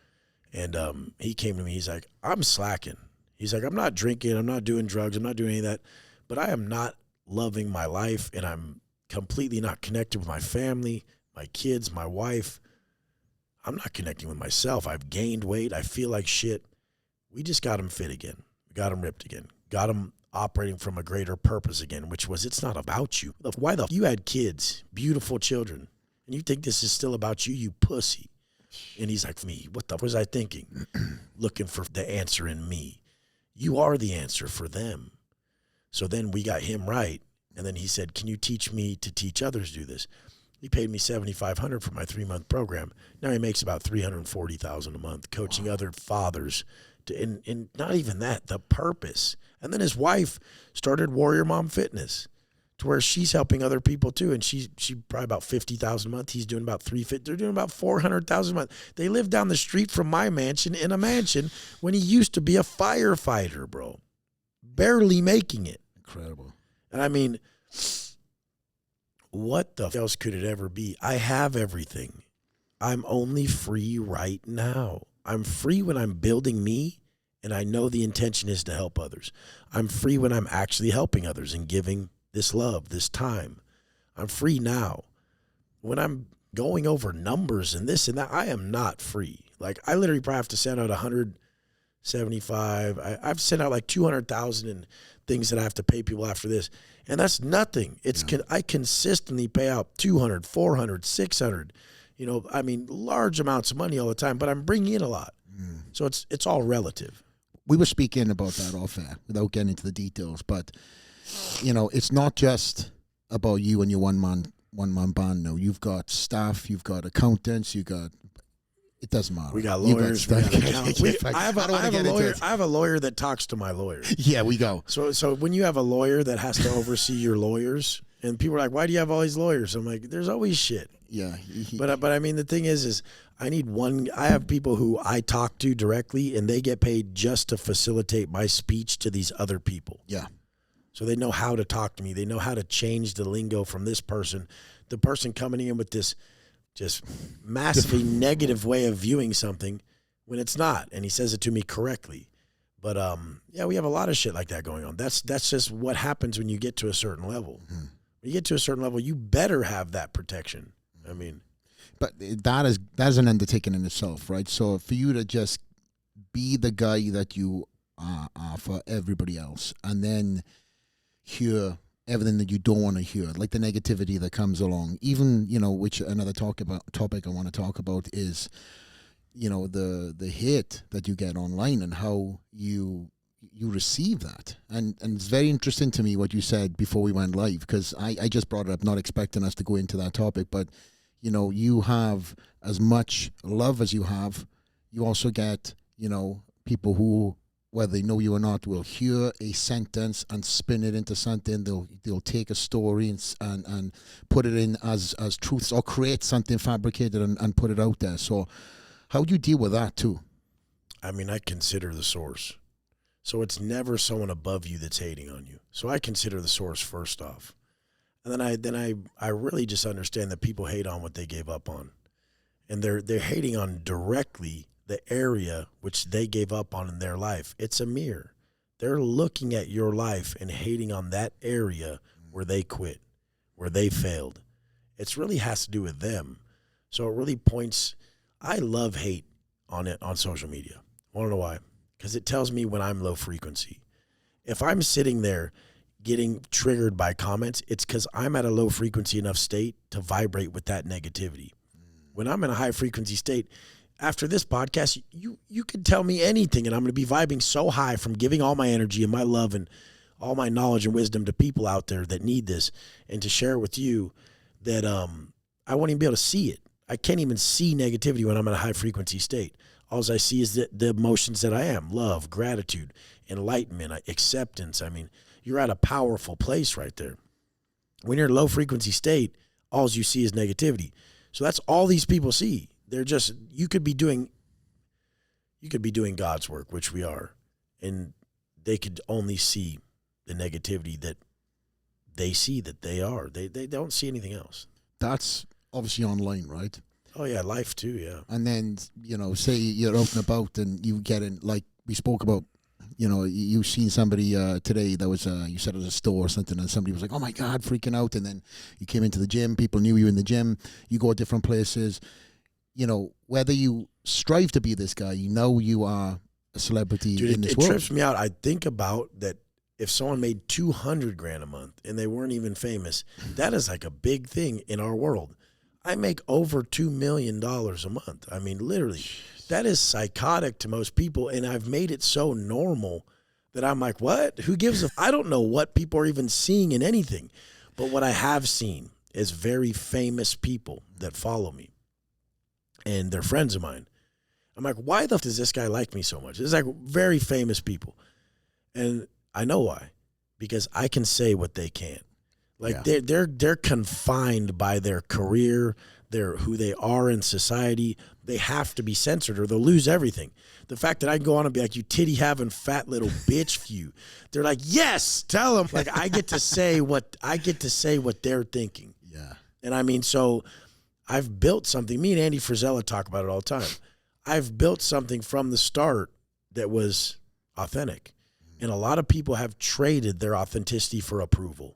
and he came to me. He's like, I'm slacking. He's like, I'm not drinking. I'm not doing drugs. I'm not doing any of that, but I am not loving my life, and I'm completely not connected with my family, my kids, my wife. I'm not connecting with myself. I've gained weight. I feel like shit. We just got him fit again. We got him ripped again. Got him operating from a greater purpose again, which was, it's not about you. Why the you had kids, beautiful children, and you think this is still about you, you pussy. And he's like, me, what the was I thinking? Looking for the answer in me. You are the answer for them. So then we got him right. And then he said, can you teach me to teach others do this? He paid me $7,500 for my 3-month program. Now he makes about $340,000 a month coaching other fathers to, and not even that, the purpose. And then his wife started Warrior Mom Fitness to where she's helping other people too. And she probably about $50,000 a month. He's doing about $350,000. They're doing about $400,000 a month. They live down the street from my mansion in a mansion when he used to be a firefighter, bro. Barely making it. Incredible. And I mean, what the else could it ever be? I have everything. I'm only free right now. I'm free when I'm building me, and I know the intention is to help others. I'm free when I'm actually helping others and giving this love, this time. I'm free now. When I'm going over numbers and this and that, I am not free. Like, I literally probably have to send out 175. I've sent out like 200,000 and things that I have to pay people after this. And that's nothing. I consistently pay out 200, 400, 600, I mean, large amounts of money all the time, but I'm bringing in a lot. So it's all relative. We were speaking about that off air without getting into the details, but it's not just about you and your one man band. No, you've got staff, you've got accountants, it doesn't matter. We got lawyers. We got accountants. I have a lawyer that talks to my lawyer. Yeah, we go. So when you have a lawyer that has to oversee your lawyers, and people are like, why do you have all these lawyers? I'm like, there's always shit. Yeah. But I mean, the thing is I have people who I talk to directly, and they get paid just to facilitate my speech to these other people. Yeah. So they know how to talk to me. They know how to change the lingo from this person. The person coming in with this just massively negative way of viewing something when it's not, and he says it to me correctly. But yeah, we have a lot of shit like that going on. That's just what happens when you get to a certain level. Mm-hmm. When you get to a certain level, you better have that protection. I mean, but that is an undertaking in itself, right? So for you to just be the guy that you are for everybody else, and then hear everything that you don't want to hear, like the negativity that comes along, even, which another topic I want to talk about is, the hate that you get online and how you receive that. And it's very interesting to me what you said before we went live, because I just brought it up, not expecting us to go into that topic, but, you have as much love as you have. You also get, people who, whether they know you or not, will hear a sentence and spin it into something. They'll take a story and put it in as truths, or create something fabricated and put it out there. So how do you deal with that too? I mean, I consider the source. So it's never someone above you that's hating on you. So I consider the source first off. And then I really just understand that people hate on what they gave up on. And they're hating on directly the area which they gave up on in their life. It's a mirror. They're looking at your life and hating on that area where they quit, where they failed. It really has to do with them. So it really points. I love hate on social media. Want to know why? Because it tells me when I'm low frequency. If I'm sitting there getting triggered by comments, it's because I'm at a low frequency enough state to vibrate with that negativity. When I'm in a high frequency state, after this podcast, you could tell me anything, and I'm going to be vibing so high from giving all my energy and my love and all my knowledge and wisdom to people out there that need this, and to share it with you, that I won't even be able to see it. I can't even see negativity when I'm in a high frequency state. All I see is the emotions that I am: love, gratitude, enlightenment, acceptance. I mean, you're at a powerful place right there. When you're in a low frequency state, all you see is negativity. So that's all these people see. They're just, you could be doing God's work, which we are, and they could only see the negativity that they see that they are. They don't see anything else. That's obviously online, right? Oh yeah, life too, yeah. And then, say you're out and about and you get in, like we spoke about, you've seen somebody today that was, you said at a store or something, and somebody was like, oh my God, freaking out. And then you came into the gym, people knew you in the gym, you go to different places. Whether you strive to be this guy, you are a celebrity in this world. It trips me out. I think about that. If someone made $200,000 a month and they weren't even famous, that is like a big thing in our world. I make over $2 million a month. I mean, literally, that is psychotic to most people. And I've made it so normal that I'm like, what? Who gives I don't know what people are even seeing in anything. But what I have seen is very famous people that follow me, and they're friends of mine. I'm like, why the f does this guy like me so much? It's like very famous people. And I know why, because I can say what they can't. Like they're confined by their career, who they are in society. They have to be censored or they'll lose everything. The fact that I can go on and be like, you titty having fat little bitch you. They're like, yes, tell them. Like I get to say what they're thinking. Yeah. And I mean, so I've built something. Me and Andy Frisella talk about it all the time. I've built something from the start that was authentic. And a lot of people have traded their authenticity for approval.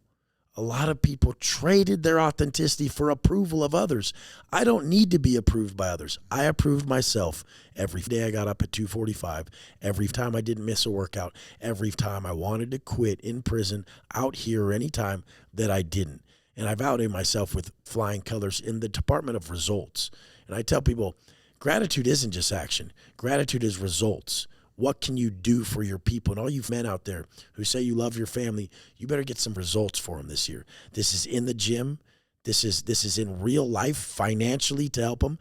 A lot of people traded their authenticity for approval of others. I don't need to be approved by others. I approved myself every day I got up at 2:45, every time I didn't miss a workout, every time I wanted to quit in prison, out here, or any time that I didn't. And I validated myself with flying colors in the department of results. And I tell people, gratitude isn't just action. Gratitude is results. What can you do for your people? And all you men out there who say you love your family, you better get some results for them this year. This is in the gym. This is in real life financially to help them.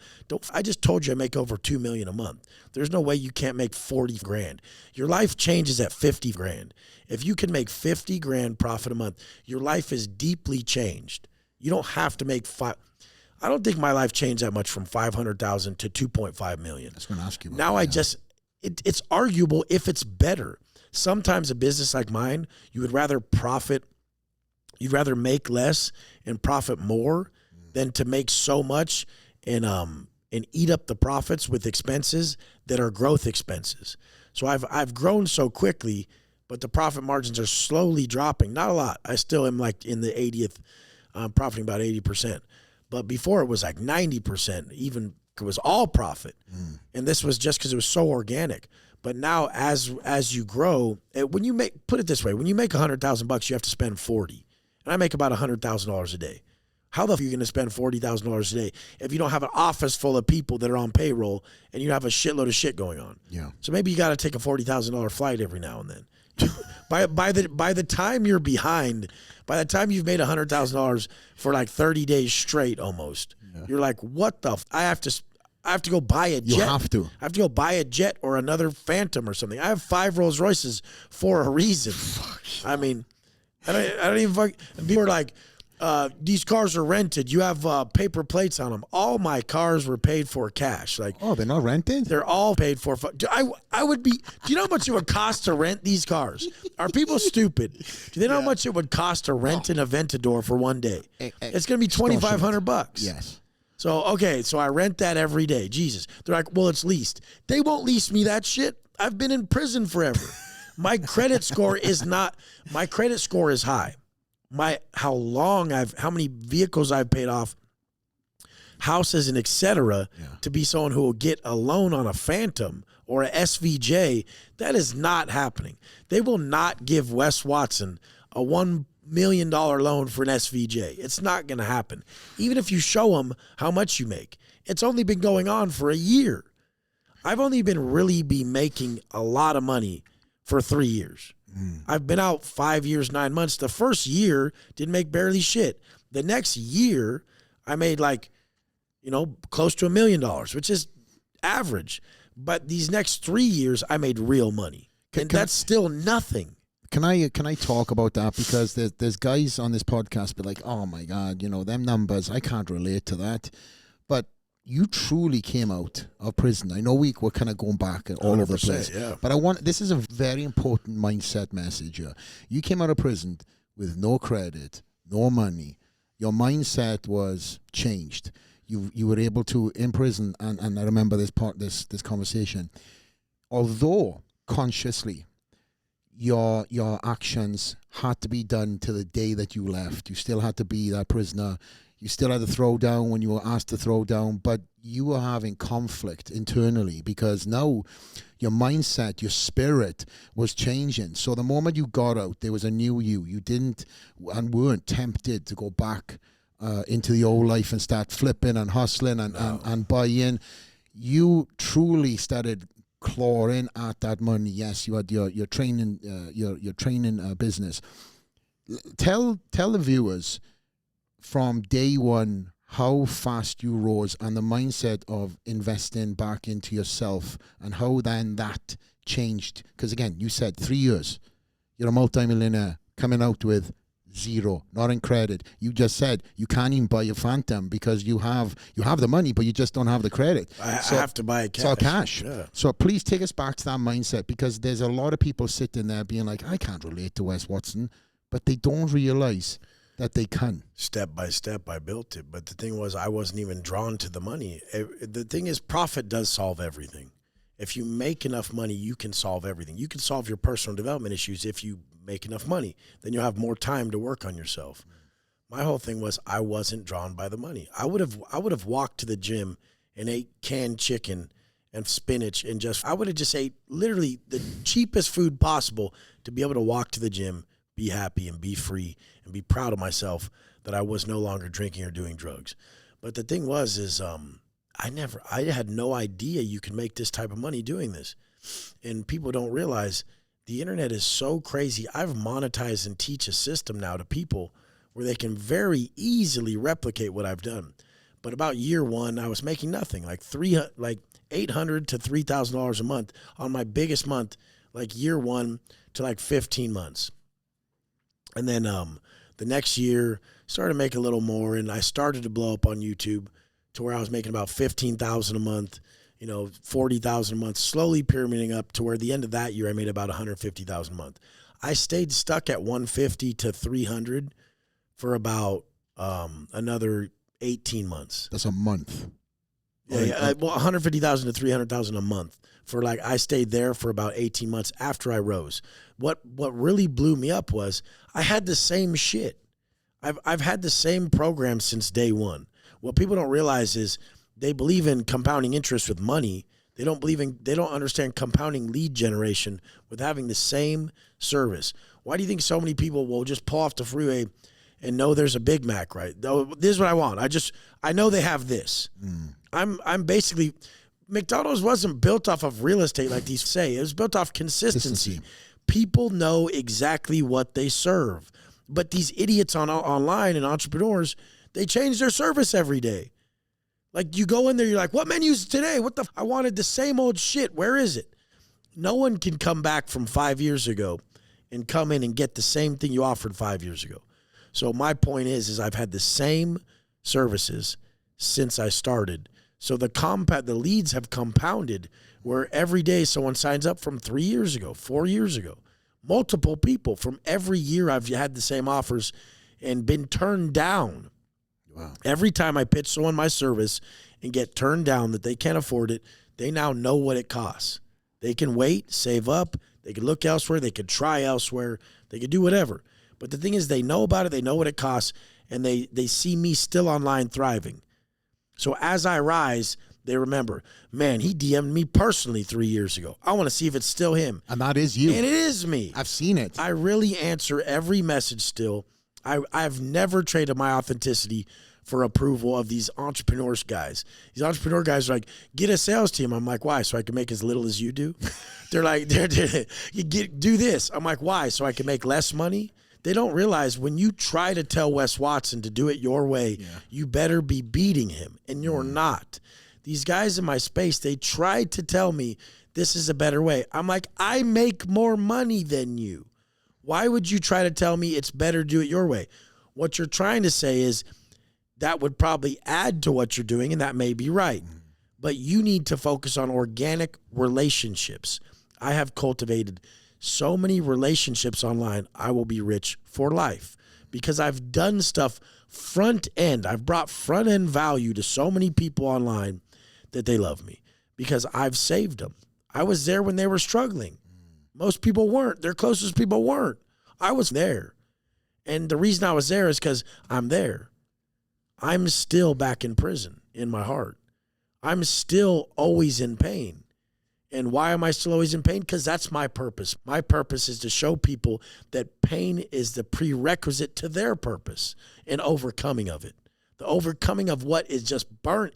I just told you I make over $2 million a month. There's no way you can't make 40 grand. Your life changes at 50 grand. If you can make 50 grand profit a month, your life is deeply changed. You don't have to make I don't think my life changed that much from 500,000 to 2.5 million. I was going to ask you about now. that. It's arguable if it's better. Sometimes a business like mine, you'd rather make less and profit more than to make so much and eat up the profits with expenses that are growth expenses. So I've grown so quickly, but the profit margins are slowly dropping. Not a lot. I still am like in the 80th, profiting about 80%. But before it was like 90%, even it was all profit. And this was just because it was so organic. But now as you grow, when you put it this way, when you make $100,000, you have to spend 40. And I make about $100,000 a day. How the f are you going to spend $40,000 a day if you don't have an office full of people that are on payroll and you have a shitload of shit going on? Yeah. So maybe you got to take a $40,000 flight every now and then. By the time you're behind, by the time you've made $100,000 for like 30 days straight almost, you're like, what the I have to go buy a jet. You have to. I have to go buy a jet or another Phantom or something. I have 5 Rolls Royces for a reason. I mean, I don't even people are like, these cars are rented. You have paper plates on them. All my cars were paid for cash. Like, oh, they're not rented? They're all paid for. I would be. Do you know how much it would cost to rent these cars? Are people stupid? Do they know how much it would cost to rent an Aventador for one day? It's going to be $2,500. Yes. So I rent that every day. Jesus. They're like, well, it's leased. They won't lease me that shit. I've been in prison forever. My credit score is high. How many vehicles I've paid off, houses and etc. To be someone who will get a loan on a Phantom or a SVJ, that is not happening. They will not give Wes Watson a $1 million loan for an SVJ. It's not going to happen. Even if you show them how much you make. It's only been going on for a year. I've only been really making a lot of money for 3 years. I've been out 5 years, 9 months. The first year didn't make barely shit. The next year, I made like, close to $1 million, which is average. But these next 3 years, I made real money. And that's still nothing. Can I talk about that? Because there's guys on this podcast be like, oh my God, them numbers, I can't relate to that. But you truly came out of prison. I know we're kind of going back all over the place. Yeah. But this is a very important mindset message here. You came out of prison with no credit, no money. Your mindset was changed. You were able to, in prison, and I remember this conversation, although consciously your actions had to be done to the day that you left. You still had to be that prisoner. You still had to throw down when you were asked to throw down, but you were having conflict internally because now your mindset, your spirit was changing. So the moment you got out, there was a new you. You didn't and weren't tempted to go back into the old life and start flipping and hustling and buying. You truly started clawing at that money. Yes, you had your training business. Tell the viewers from day one how fast you rose and the mindset of investing back into yourself and how then that changed. Because again, you said 3 years, you're a multimillionaire coming out with zero, not in credit. You just said you can't even buy a Phantom because you have the money, but you just don't have the credit. I have to buy cash. So cash. Yeah. So please take us back to that mindset, because there's a lot of people sitting there being like, I can't relate to Wes Watson, but they don't realize that they can. Step by step, I built it. But the thing was, I wasn't even drawn to the money. The thing is, profit does solve everything. If you make enough money, you can solve everything. You can solve your personal development issues if you make enough money. Then you'll have more time to work on yourself. My whole thing was, I wasn't drawn by the money. I would have walked to the gym and ate canned chicken and spinach and I would have just ate literally the cheapest food possible to be able to walk to the gym, be happy and be free and be proud of myself that I was no longer drinking or doing drugs. But the thing was, I had no idea you could make this type of money doing this. And people don't realize the internet is so crazy. I've monetized and teach a system now to people where they can very easily replicate what I've done. But about year one, I was making nothing, like $800 to $3,000 a month on my biggest month, like year one to like 15 months. And then the next year started making a little more, and I started to blow up on YouTube to where I was making about $15,000 a month, $40,000 a month, slowly pyramiding up to where the end of that year I made about $150,000 a month. I stayed stuck at $150 to $300 for about another 18 months. That's a month. Yeah, well, $150,000 to $300,000 a month. I stayed there for about 18 months after I rose. What really blew me up was I had the same shit. I've had the same program since day one. What people don't realize is they believe in compounding interest with money. They don't understand compounding lead generation with having the same service. Why do you think so many people will just pull off the freeway and know there's a Big Mac, right? This is what I want. I know they have this. I'm basically, McDonald's wasn't built off of real estate like these say. It was built off consistency. People know exactly what they serve. But these idiots online and entrepreneurs, they change their service every day. Like you go in there, you're like, what menu's today? I wanted the same old shit. Where is it? No one can come back from 5 years ago and come in and get the same thing you offered 5 years ago. So my point is I've had the same services since I started. So the leads have compounded where every day someone signs up from 3 years ago, 4 years ago. Multiple people from every year I've had the same offers and been turned down. Wow. Every time I pitch someone my service and get turned down that they can't afford it, they now know what it costs. They can wait, save up, they can look elsewhere, they could try elsewhere, they could do whatever. But the thing is, they know about it, they know what it costs, and they see me still online thriving. So as I rise, they remember, man, he DM'd me personally 3 years ago. I want to see if it's still him. And that is you. And it is me. I've seen it. I really answer every message still. I've never traded my authenticity for approval of these entrepreneurs guys. These entrepreneur guys are like, get a sales team. I'm like, why? So I can make as little as you do? They're like, do this. I'm like, why? So I can make less money? They don't realize when you try to tell Wes Watson to do it your way, you better be beating him, and you're not. These guys in my space, they tried to tell me this is a better way. I'm like, I make more money than you. Why would you try to tell me it's better to do it your way? What you're trying to say is that would probably add to what you're doing, and that may be right. But you need to focus on organic relationships. I have cultivated so many relationships online. I will be rich for life because I've done stuff front end. I've brought front end value to so many people online that they love me because I've saved them. I was there when they were struggling. Most people weren't. Their closest people weren't. I was there. And the reason I was there is because I'm there. I'm still back in prison in my heart. I'm still always in pain. And why am I still always in pain? Because that's my purpose. My purpose is to show people that pain is the prerequisite to their purpose and overcoming of it. The overcoming of what is just burnt.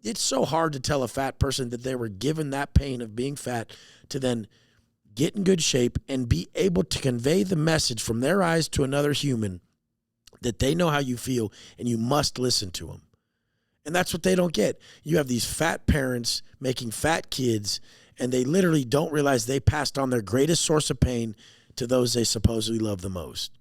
It's so hard to tell a fat person that they were given that pain of being fat to then get in good shape and be able to convey the message from their eyes to another human that they know how you feel and you must listen to them. And that's what they don't get. You have these fat parents making fat kids, and they literally don't realize they passed on their greatest source of pain to those they supposedly love the most.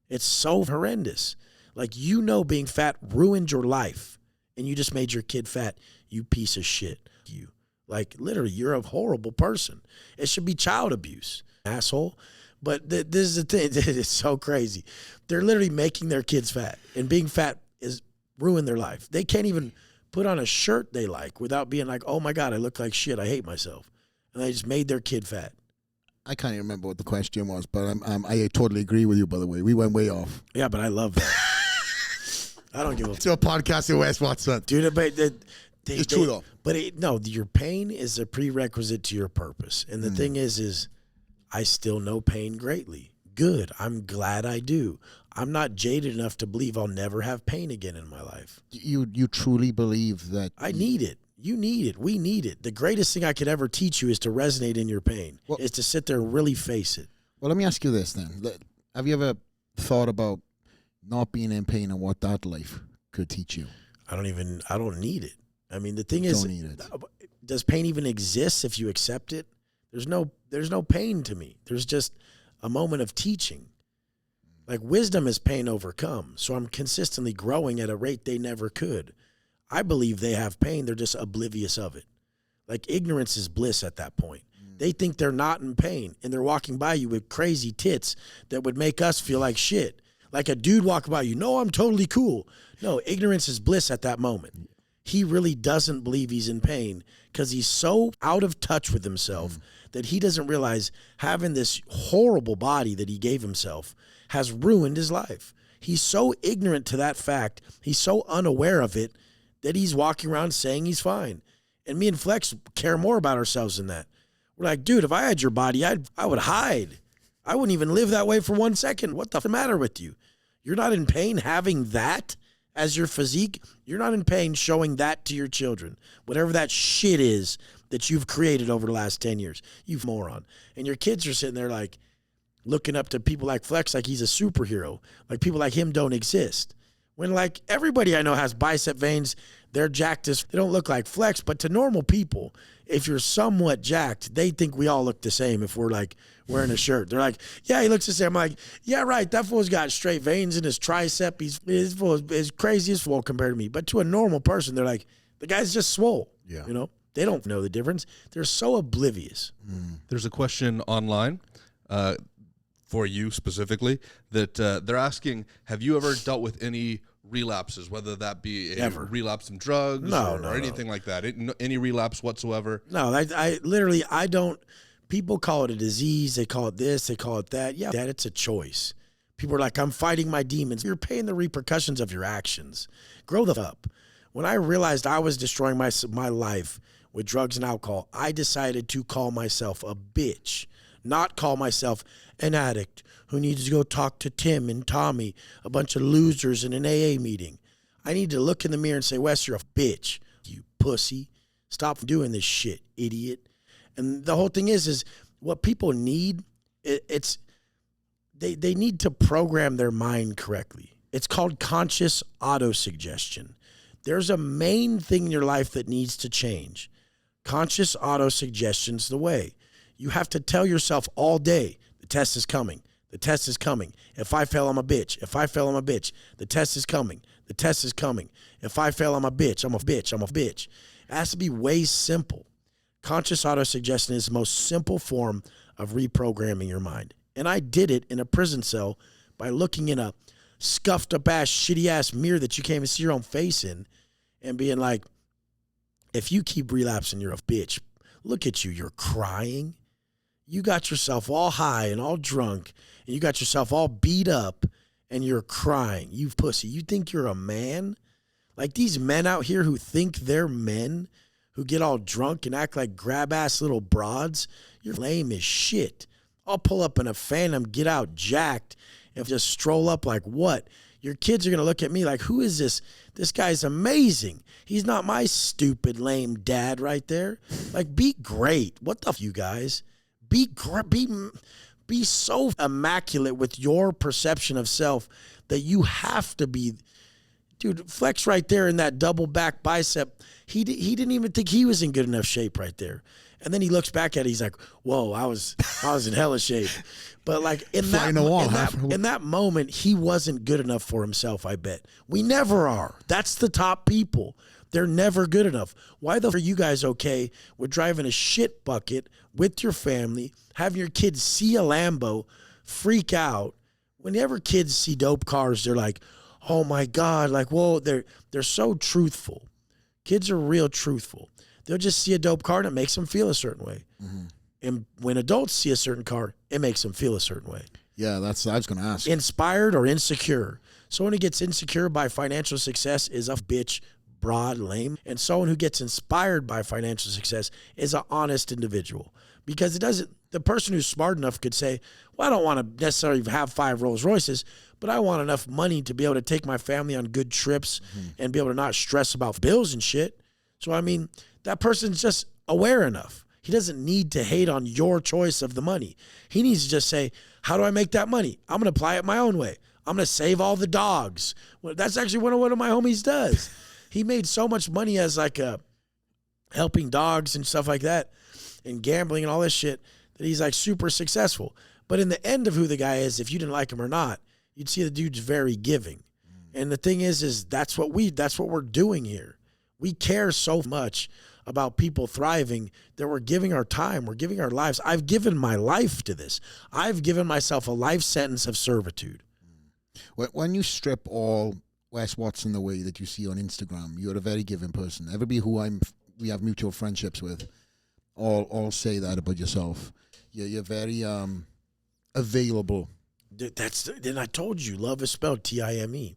It's so horrendous. Like, you know, being fat ruined your life, and you just made your kid fat. You piece of shit. You. Like, literally, you're a horrible person. It should be child abuse, asshole. But this is the thing. It's so crazy. They're literally making their kids fat, and being fat is ruin their life. They can't even put on a shirt they like without being like, oh my God, I look like shit. I hate myself. And they just made their kid fat. I can't even remember what the question was, but I totally agree with you, by the way. We went way off. Yeah, but I love that. I don't give a... It's a podcast of Wes Watson. Dude, but it's true, though. But no, your pain is a prerequisite to your purpose. And the thing is I still know pain greatly. Good. I'm glad I do. I'm not jaded enough to believe I'll never have pain again in my life. You truly believe that... I need it. You need it. We need it. The greatest thing I could ever teach you is to resonate in your pain, is to sit there and really face it. Well, let me ask you this then. Have you ever thought about not being in pain and what that life could teach you? I don't need it. I mean, the thing is, does pain even exist if you accept it? There's no pain to me. There's just a moment of teaching. Like, wisdom is pain overcome. So I'm consistently growing at a rate they never could. I believe they have pain. They're just oblivious of it. Like, ignorance is bliss at that point. They think they're not in pain, and they're walking by you with crazy tits that would make us feel like shit. Like a dude walking by you, no, I'm totally cool. No, ignorance is bliss at that moment. He really doesn't believe he's in pain because he's so out of touch with himself that he doesn't realize having this horrible body that he gave himself has ruined his life. He's so ignorant to that fact. He's so unaware of it that he's walking around saying he's fine. And me and Flex care more about ourselves than that. We're like, dude, if I had your body, I would hide. I wouldn't even live that way for 1 second. What the matter with you? You're not in pain having that as your physique. You're not in pain showing that to your children. Whatever that shit is that you've created over the last 10 years. You moron. And your kids are sitting there like looking up to people like Flex like he's a superhero. Like people like him don't exist. When like everybody I know has bicep veins, they're jacked as, they don't look like Flex, but to normal people, if you're somewhat jacked, they think we all look the same if we're like wearing a shirt. They're like, yeah, he looks the same. I'm like, yeah, right, that fool's got straight veins in his tricep. He's crazy as swole compared to me. But to a normal person, they're like, the guy's just swole. Yeah. You know? They don't know the difference. They're so oblivious. There's a question online for you specifically that they're asking, have you ever dealt with any relapses, whether that be a relapse in drugs or anything like that? Any relapse whatsoever? No, I literally don't. People call it a disease. They call it this. They call it that. Yeah, that it's a choice. People are like, I'm fighting my demons. You're paying the repercussions of your actions. Grow the up. When I realized I was destroying my life with drugs and alcohol, I decided to call myself a bitch not call myself an addict who needs to go talk to Tim and Tommy, a bunch of losers in an AA meeting. I need to look in the mirror and say, Wes, you're a bitch, you pussy. Stop doing this shit, idiot. And the whole thing is what people need, they need to program their mind correctly. It's called conscious autosuggestion. There's a main thing in your life that needs to change. Conscious autosuggestion's the way. You have to tell yourself all day, the test is coming. The test is coming. If I fail, I'm a bitch. If I fail, I'm a bitch. The test is coming. The test is coming. If I fail, I'm a bitch. I'm a bitch. I'm a bitch. It has to be way simple. Conscious autosuggestion is the most simple form of reprogramming your mind. And I did it in a prison cell by looking in a scuffed up ass, shitty ass mirror that you can't even see your own face in and being like, if you keep relapsing, you're a bitch. Look at you. You're crying. You got yourself all high and all drunk and you got yourself all beat up and you're crying. You pussy. You think you're a man? Like these men out here who think they're men, who get all drunk and act like grab-ass little broads, you're lame as shit. I'll pull up in a Phantom, get out jacked, and just stroll up like what? Your kids are going to look at me like, who is this? This guy's amazing. He's not my stupid, lame dad right there. Like, be great. What the f, you guys? Be so immaculate with your perception of self that you have to be. Dude, Flex right there in that double back bicep, he didn't even think he was in good enough shape right there. And then he looks back at it, he's like, whoa, I was in hella shape. But like in that moment, he wasn't good enough for himself, I bet. We never are. That's the top people. They're never good enough. Why the f are you guys okay with driving a shit bucket with your family, having your kids see a Lambo, freak out? Whenever kids see dope cars, they're like, oh my God, like, whoa, they're so truthful. Kids are real truthful. They'll just see a dope car and it makes them feel a certain way. Mm-hmm. And when adults see a certain car, it makes them feel a certain way. Yeah, that's what I was going to ask. Inspired or insecure. Someone who gets insecure by financial success is a bitch, broad, lame. And someone who gets inspired by financial success is an honest individual. Because the person who's smart enough could say, well, I don't want to necessarily have 5 Rolls Royces, but I want enough money to be able to take my family on good trips and be able to not stress about bills and shit. So, I mean, that person's just aware enough. He doesn't need to hate on your choice of the money. He needs to just say, how do I make that money? I'm going to apply it my own way. I'm going to save all the dogs. Well, that's actually what one of my homies does. He made so much money as like helping dogs and stuff like that and gambling and all this shit that he's like super successful. But in the end of who the guy is, if you didn't like him or not, you'd see the dude's very giving. And the thing is that's what we're doing here. We care so much about people thriving that we're giving our time, we're giving our lives. I've given my life to this. I've given myself a life sentence of servitude. When you strip all Wes Watson the way that you see on Instagram, you're a very giving person. Everybody who we have mutual friendships with all say that about yourself. You're very available. Then I told you, love is spelled Time.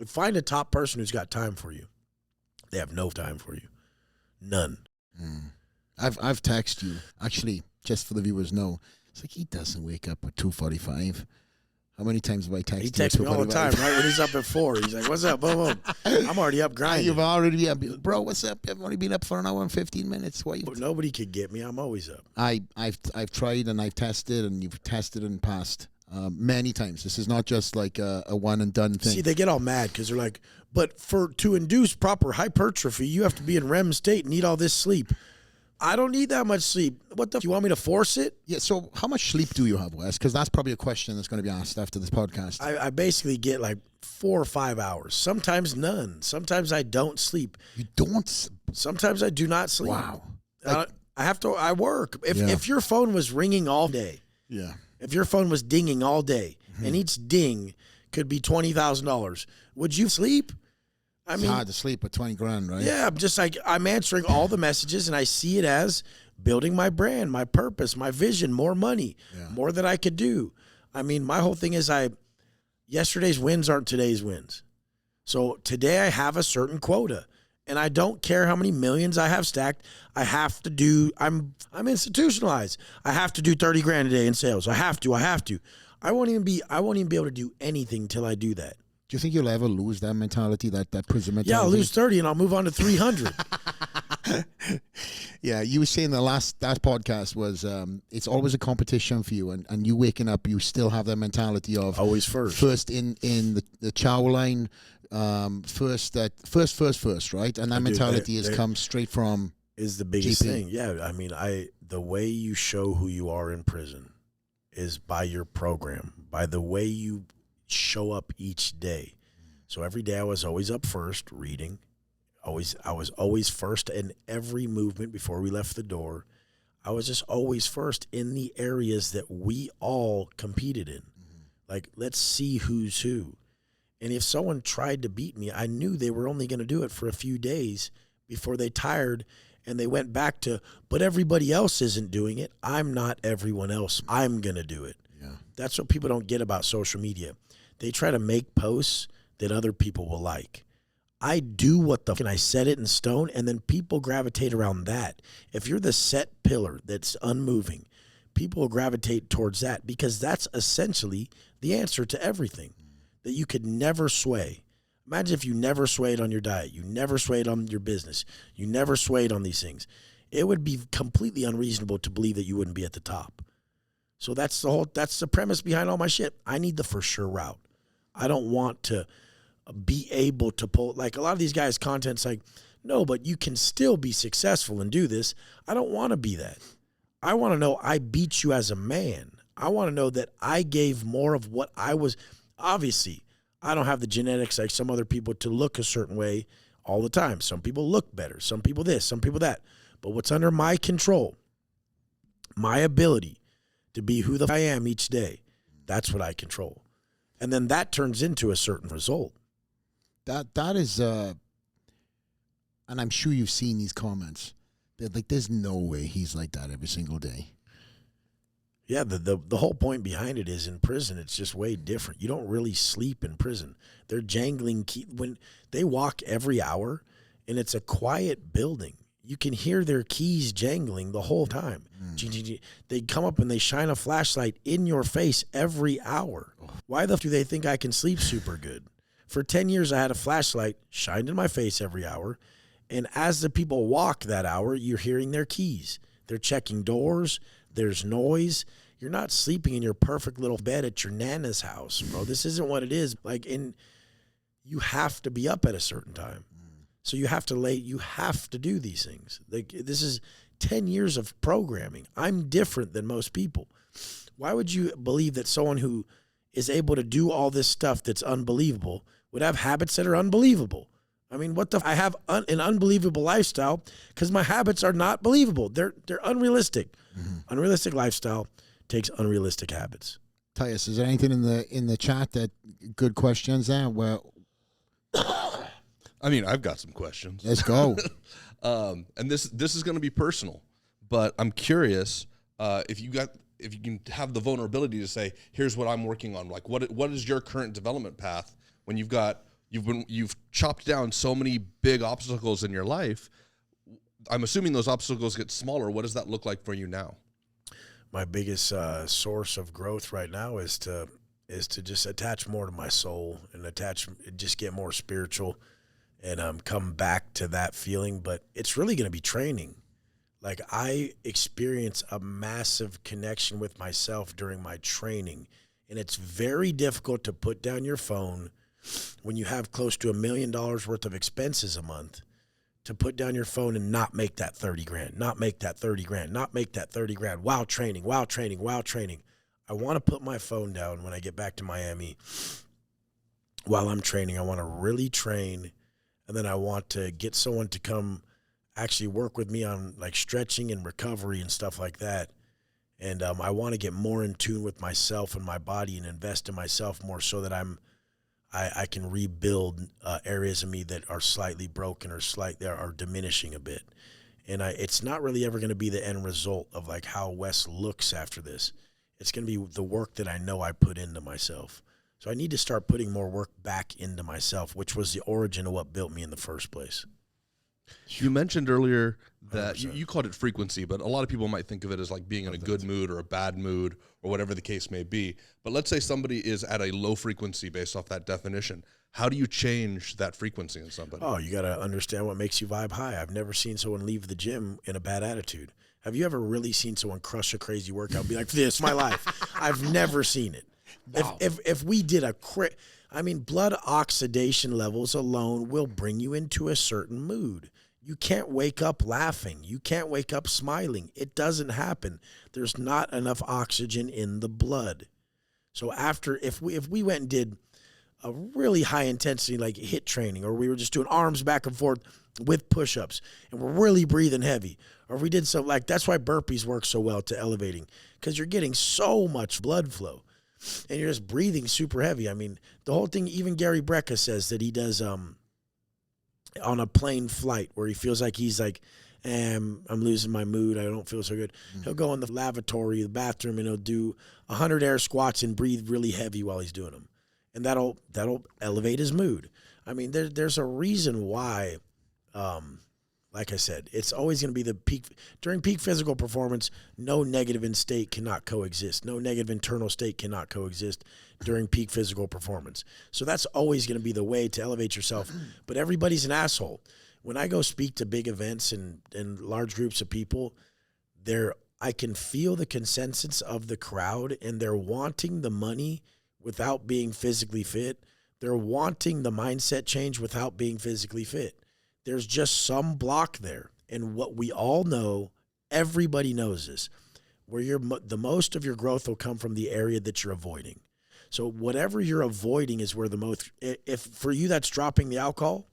Find a top person who's got time for you. They have no time for you. None. I've texted you, actually, just for the viewers know. It's like he doesn't wake up at 2:45. How many times have I texted you? He texts me all the time, right? When he's up at 4, he's like, what's up? Boom, boom. I'm already up grinding. You've already up. Bro, what's up? I've only been up for an hour and 15 minutes. Why you? Nobody could get me. I'm always up. I've tried and I've tested, and you've tested and passed many times. This is not just like a one and done thing. See, they get all mad because they're like, but to induce proper hypertrophy, you have to be in REM state and need all this sleep. I don't need that much sleep. What the? You want me to force it? Yeah. So how much sleep do you have, Wes? Because that's probably a question that's going to be asked after this podcast. I basically get like 4 or 5 hours. Sometimes none. Sometimes I don't sleep. You don't? Sometimes I do not sleep. Wow. I work. If your phone was ringing all day. Yeah. If your phone was dinging all day, and each ding could be $20,000, would you sleep? It's hard to sleep with 20 grand, right? Yeah, I'm just like, I'm answering all the messages, and I see it as building my brand, my purpose, my vision, more money, more that I could do. I mean, my whole thing is yesterday's wins aren't today's wins. So today I have a certain quota, And I don't care how many millions I have stacked. I have to do, I'm institutionalized. I have to do 30 grand a day in sales. I have to. I won't even be able to do anything till I do that. Do you think you'll ever lose that mentality, that prison mentality? Yeah, I'll lose 30 and I'll move on to 300. Yeah, you were saying that podcast was it's always a competition for you, and you waking up, you still have that mentality of always first. First in the chow line, first, right? And that mentality has come straight from is the biggest GP. thing. Yeah, I mean, the way you show who you are in prison is by your program, by the way you show up each day. So every day I was always up first reading. I was always first in every movement before we left the door. I was just always first in the areas that we all competed in. Like, let's see who's who. And if someone tried to beat me, I knew they were only going to do it for a few days before they tired and they went back to, but everybody else isn't doing it. I'm not everyone else. I'm going to do it. Yeah. That's what people don't get about social media. They try to make posts that other people will like. I do what the and I set it in stone, and then people gravitate around that. If you're the set pillar that's unmoving, people will gravitate towards that because that's essentially the answer to everything that you could never sway. Imagine if you never swayed on your diet, you never swayed on your business, you never swayed on these things. It would be completely unreasonable to believe that you wouldn't be at the top. So that's the premise behind all my shit. I need the for sure route. I don't want to be able to pull, like a lot of these guys' content's like, no, but you can still be successful and do this. I don't want to be that. I want to know I beat you as a man. I want to know that I gave more of what I was. Obviously, I don't have the genetics like some other people to look a certain way all the time. Some people look better. Some people this, some people that. But what's under my control, my ability to be who the I am each day, that's what I control. And then that turns into a certain result. That is, and I'm sure you've seen these comments. They're like, there's no way he's like that every single day. Yeah, the whole point behind it is in prison, it's just way different. You don't really sleep in prison. They're jangling when they walk every hour, and it's a quiet building. You can hear their keys jangling the whole time. They come up and they shine a flashlight in your face every hour. Why the f do they think I can sleep super good? For 10 years, I had a flashlight shined in my face every hour. And as the people walk that hour, you're hearing their keys. They're checking doors. There's noise. You're not sleeping in your perfect little bed at your nana's house, bro. This isn't what it is. You have to be up at a certain time. So you have to do these things. Like, this is 10 years of programming. I'm different than most people. Why would you believe that someone who is able to do all this stuff that's unbelievable would have habits that are unbelievable? I mean, I have an unbelievable lifestyle because my habits are not believable. They're unrealistic. Unrealistic lifestyle takes unrealistic habits. Tyus, is there anything in the chat that good questions there? Well, I mean, I've got some questions. Let's go. And this is going to be personal, but I'm curious if you can have the vulnerability to say, here's what I'm working on. Like, what is your current development path when you've chopped down so many big obstacles in your life? I'm assuming those obstacles get smaller. What does that look like for you now? My biggest source of growth right now is to just attach more to my soul and just get more spiritual and come back to that feeling. But it's really going to be training. Like, I experience a massive connection with myself during my training, and it's very difficult to put down your phone when you have close to $1 million worth of expenses a month, to put down your phone and not make that 30 grand, not make that 30 grand, not make that 30 grand while training. I want to put my phone down when I get back to Miami. While I'm training, I want to really train, and then I want to get someone to come actually work with me on like stretching and recovery and stuff like that. And I want to get more in tune with myself and my body and invest in myself more so that I can rebuild areas of me that are slightly broken or are diminishing a bit. And it's not really ever going to be the end result of like how Wes looks after this. It's going to be the work that I know I put into myself. So I need to start putting more work back into myself, which was the origin of what built me in the first place. You mentioned earlier that you called it frequency, but a lot of people might think of it as like being in a good mood or a bad mood or whatever the case may be. But let's say somebody is at a low frequency based off that definition. How do you change that frequency in somebody? Oh, you got to understand what makes you vibe high. I've never seen someone leave the gym in a bad attitude. Have you ever really seen someone crush a crazy workout and be like, this is my life? I've never seen it. Wow. If we did blood oxidation levels alone will bring you into a certain mood. You can't wake up laughing. You can't wake up smiling. It doesn't happen. There's not enough oxygen in the blood. So if we went and did a really high intensity like HIIT training, or we were just doing arms back and forth with push-ups and we're really breathing heavy, or if we did something like, that's why burpees work so well to elevating, because you're getting so much blood flow and you're just breathing super heavy. I mean, the whole thing, even Gary Brecka says that he does on a plane flight where he feels like he's like, I'm losing my mood, I don't feel so good. He'll go in the lavatory, the bathroom, and he'll do 100 air squats and breathe really heavy while he's doing them. And that'll elevate his mood. I mean, there's a reason why, like I said, it's always going to be the peak. During peak physical performance, no negative state cannot coexist. No negative internal state cannot coexist during peak physical performance. So that's always going to be the way to elevate yourself. But everybody's an asshole. When I go speak to big events and large groups of people, I can feel the consensus of the crowd, and they're wanting the money without being physically fit. They're wanting the mindset change without being physically fit. There's just some block there. And what we all know, everybody knows this, where the most of your growth will come from the area that you're avoiding. So whatever you're avoiding is where the most, if for you that's dropping the alcohol,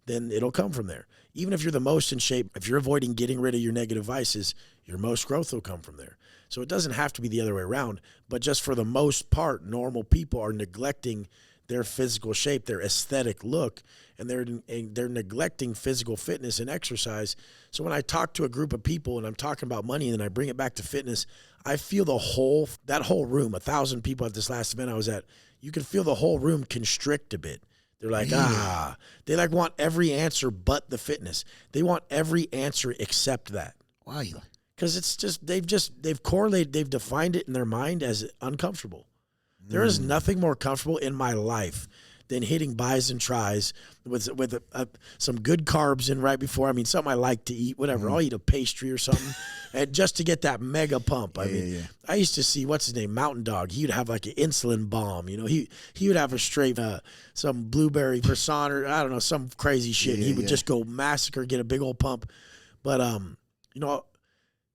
then it'll come from there. Even if you're the most in shape, if you're avoiding getting rid of your negative vices, your most growth will come from there. So it doesn't have to be the other way around, but just for the most part, normal people are neglecting their physical shape, their aesthetic look, and they're neglecting physical fitness and exercise. So when I talk to a group of people and I'm talking about money and then I bring it back to fitness, I feel that whole room, 1,000 people at this last event I was at, you can feel the whole room constrict a bit. They're like, they like want every answer but the fitness. They want every answer except that. Why? Because it's just, they've correlated, they've defined it in their mind as uncomfortable. There is nothing more comfortable in my life than hitting buys and tries with some good carbs in right before. I mean, something I like to eat, whatever. I'll eat a pastry or something, and just to get that mega pump. I used to see, what's his name, Mountain Dog. He would have like an insulin bomb. You know, he would have a straight some blueberry croissant or I don't know, some crazy shit. He would just go massacre, get a big old pump. But you know,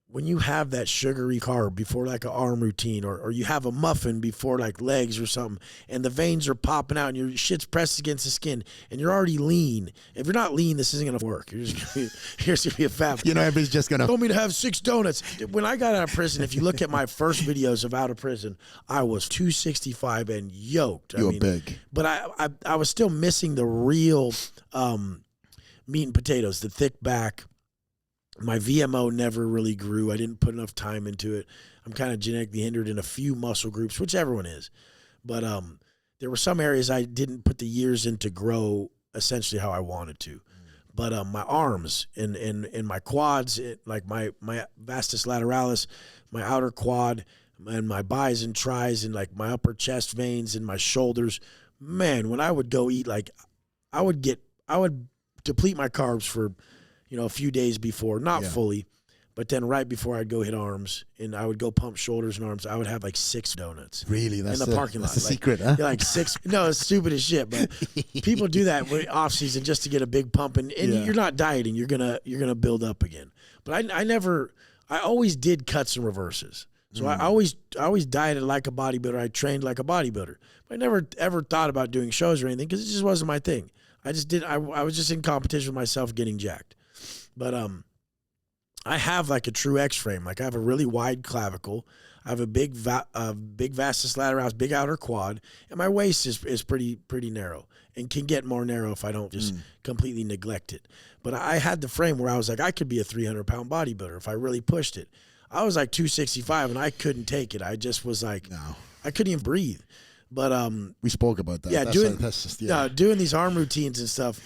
when you have that sugary carb before like an arm routine, or you have a muffin before like legs or something, and the veins are popping out and your shit's pressed against the skin and you're already lean. If you're not lean, this isn't going to work. You're just going to be a fat. You know, everybody's just going to. Told me to have 6 donuts. When I got out of prison, if you look at my first videos of out of prison, I was 265 and yoked. You were big. But I was still missing the real meat and potatoes, the thick back. My VMO never really grew. I didn't put enough time into it. I'm kind of genetically hindered in a few muscle groups, which everyone is. But there were some areas I didn't put the years in to grow essentially how I wanted to. But my arms and my quads, like my vastus lateralis, my outer quad, and my bis and tris, and like my upper chest veins and my shoulders, man, when I would go eat, like I would deplete my carbs for, you know, a few days before, not fully, but then right before I'd go hit arms and I would go pump shoulders and arms, I would have like 6 donuts. Really? That's in the parking lot. That's the secret, huh? Like 6. No, it's stupid as shit, but people do that off season just to get a big pump, and you're not dieting. You're gonna build up again. But I always did cuts and reverses. So I always dieted like a bodybuilder. I trained like a bodybuilder. But I never ever thought about doing shows or anything because it just wasn't my thing. I was just in competition with myself getting jacked. But I have like a true X frame. Like I have a really wide clavicle. I have a big vastus lateralis, big outer quad, and my waist is pretty narrow and can get more narrow if I don't just completely neglect it. But I had the frame where I was like, I could be a 300-pound bodybuilder if I really pushed it. I was like 265 and I couldn't take it. I just was like, I couldn't even breathe. But we spoke about that. Yeah, doing these arm routines and stuff.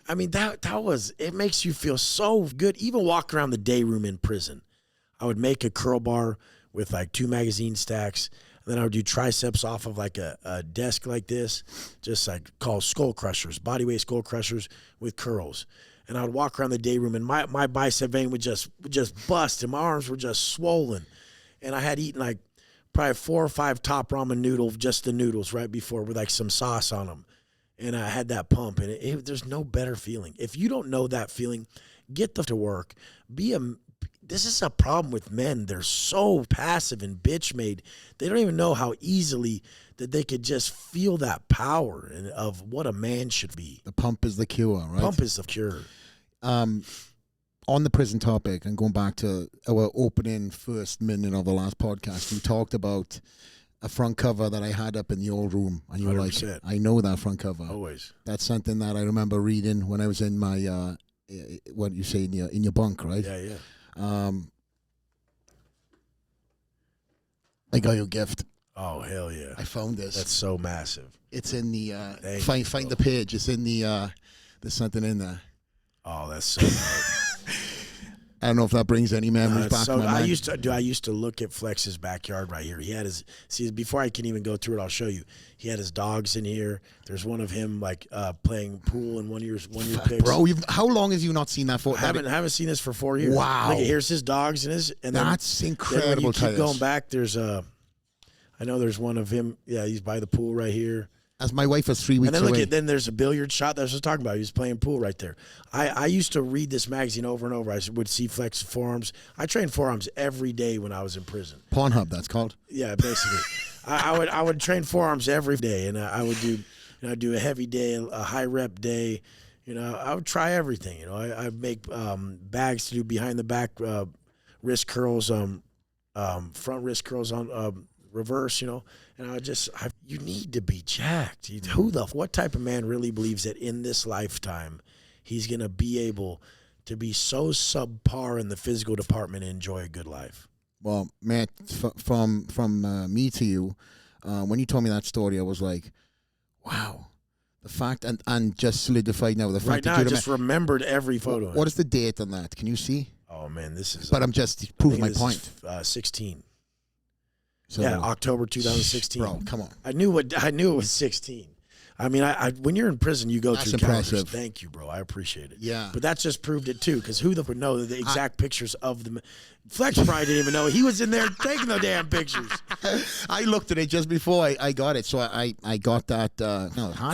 I mean, it makes you feel so good. Even walk around the day room in prison. I would make a curl bar with like 2 magazine stacks. And then I would do triceps off of like a desk like this, just like called skull crushers, bodyweight skull crushers with curls. And I would walk around the day room and my bicep vein would just bust and my arms were just swollen. And I had eaten like probably 4 or 5 top ramen noodles, just the noodles right before with like some sauce on them. And I had that pump, and there's no better feeling. If you don't know that feeling, get to work. This is a problem with men. They're so passive and bitch made. They don't even know how easily that they could just feel that power of what a man should be. The pump is the cure, right? Pump is the cure. On the prison topic, and going back to our opening first minute of the last podcast, you talked about a front cover that I had up in the old room, and you were 100%. like, I know that front cover. Always. That's something that I remember reading when I was in my, what you say, in your bunk, right? Yeah. I got you a gift. Oh, hell yeah. I found this. That's so massive. It's in the, find the page. It's in the, there's something in there. Oh, that's so dope. I don't know if that brings any memories back to my mind. I used to look at Flex's backyard right here. He had before I can even go through it, I'll show you. He had his dogs in here. There's one of him like playing pool in one of your pics. Bro, how long have you not seen that photo? I haven't seen this for 4 years. Wow. Look, here's his dogs and that's incredible. Then when you keep going back, there's I know there's one of him. Yeah, he's by the pool right here. As my wife was 3 weeks and then away. Then there's a billiard shot that I was just talking about. He was playing pool right there. I used to read this magazine over and over. I would see Flex forearms. I trained forearms every day when I was in prison. Pornhub, that's called. Yeah, basically. I would train forearms every day, and I would do do a heavy day, a high rep day. I would try everything. I make bags to do behind the back wrist curls, front wrist curls on reverse. And you need to be jacked. What type of man really believes that in this lifetime he's going to be able to be so subpar in the physical department and enjoy a good life? Well, Matt, from me to you, when you told me that story, I was like, wow. The fact, and just solidified now, the fact right that now I just remembered every photo. What is the date on that? Can you see? Oh, man, this is... But I'm just proving my point. 16. So, yeah, October 2016. Bro, come on. I knew it was 16. I mean, when you're in prison, you go through calendars. Thank you, bro. I appreciate it. Yeah. But that just proved it, too, because who would know the exact pictures of them? Flex probably didn't even know. He was in there taking the damn pictures. I looked at it just before I got it, so I got that. I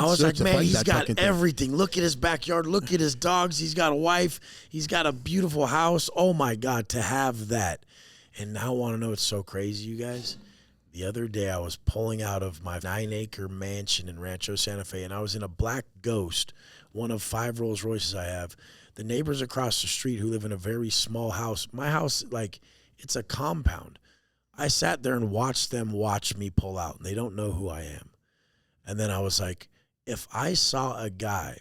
was like, man, he's got everything. Look at his backyard. Look at his dogs. He's got a wife. He's got a beautiful house. Oh, my God, to have that. And now I want to know what's so crazy, you guys? The other day, I was pulling out of my 9-acre mansion in Rancho Santa Fe, and I was in a black Ghost, one of 5 Rolls Royces I have. The neighbors across the street who live in a very small house, my house, like, it's a compound. I sat there and watched them watch me pull out, and they don't know who I am. And then I was like, if I saw a guy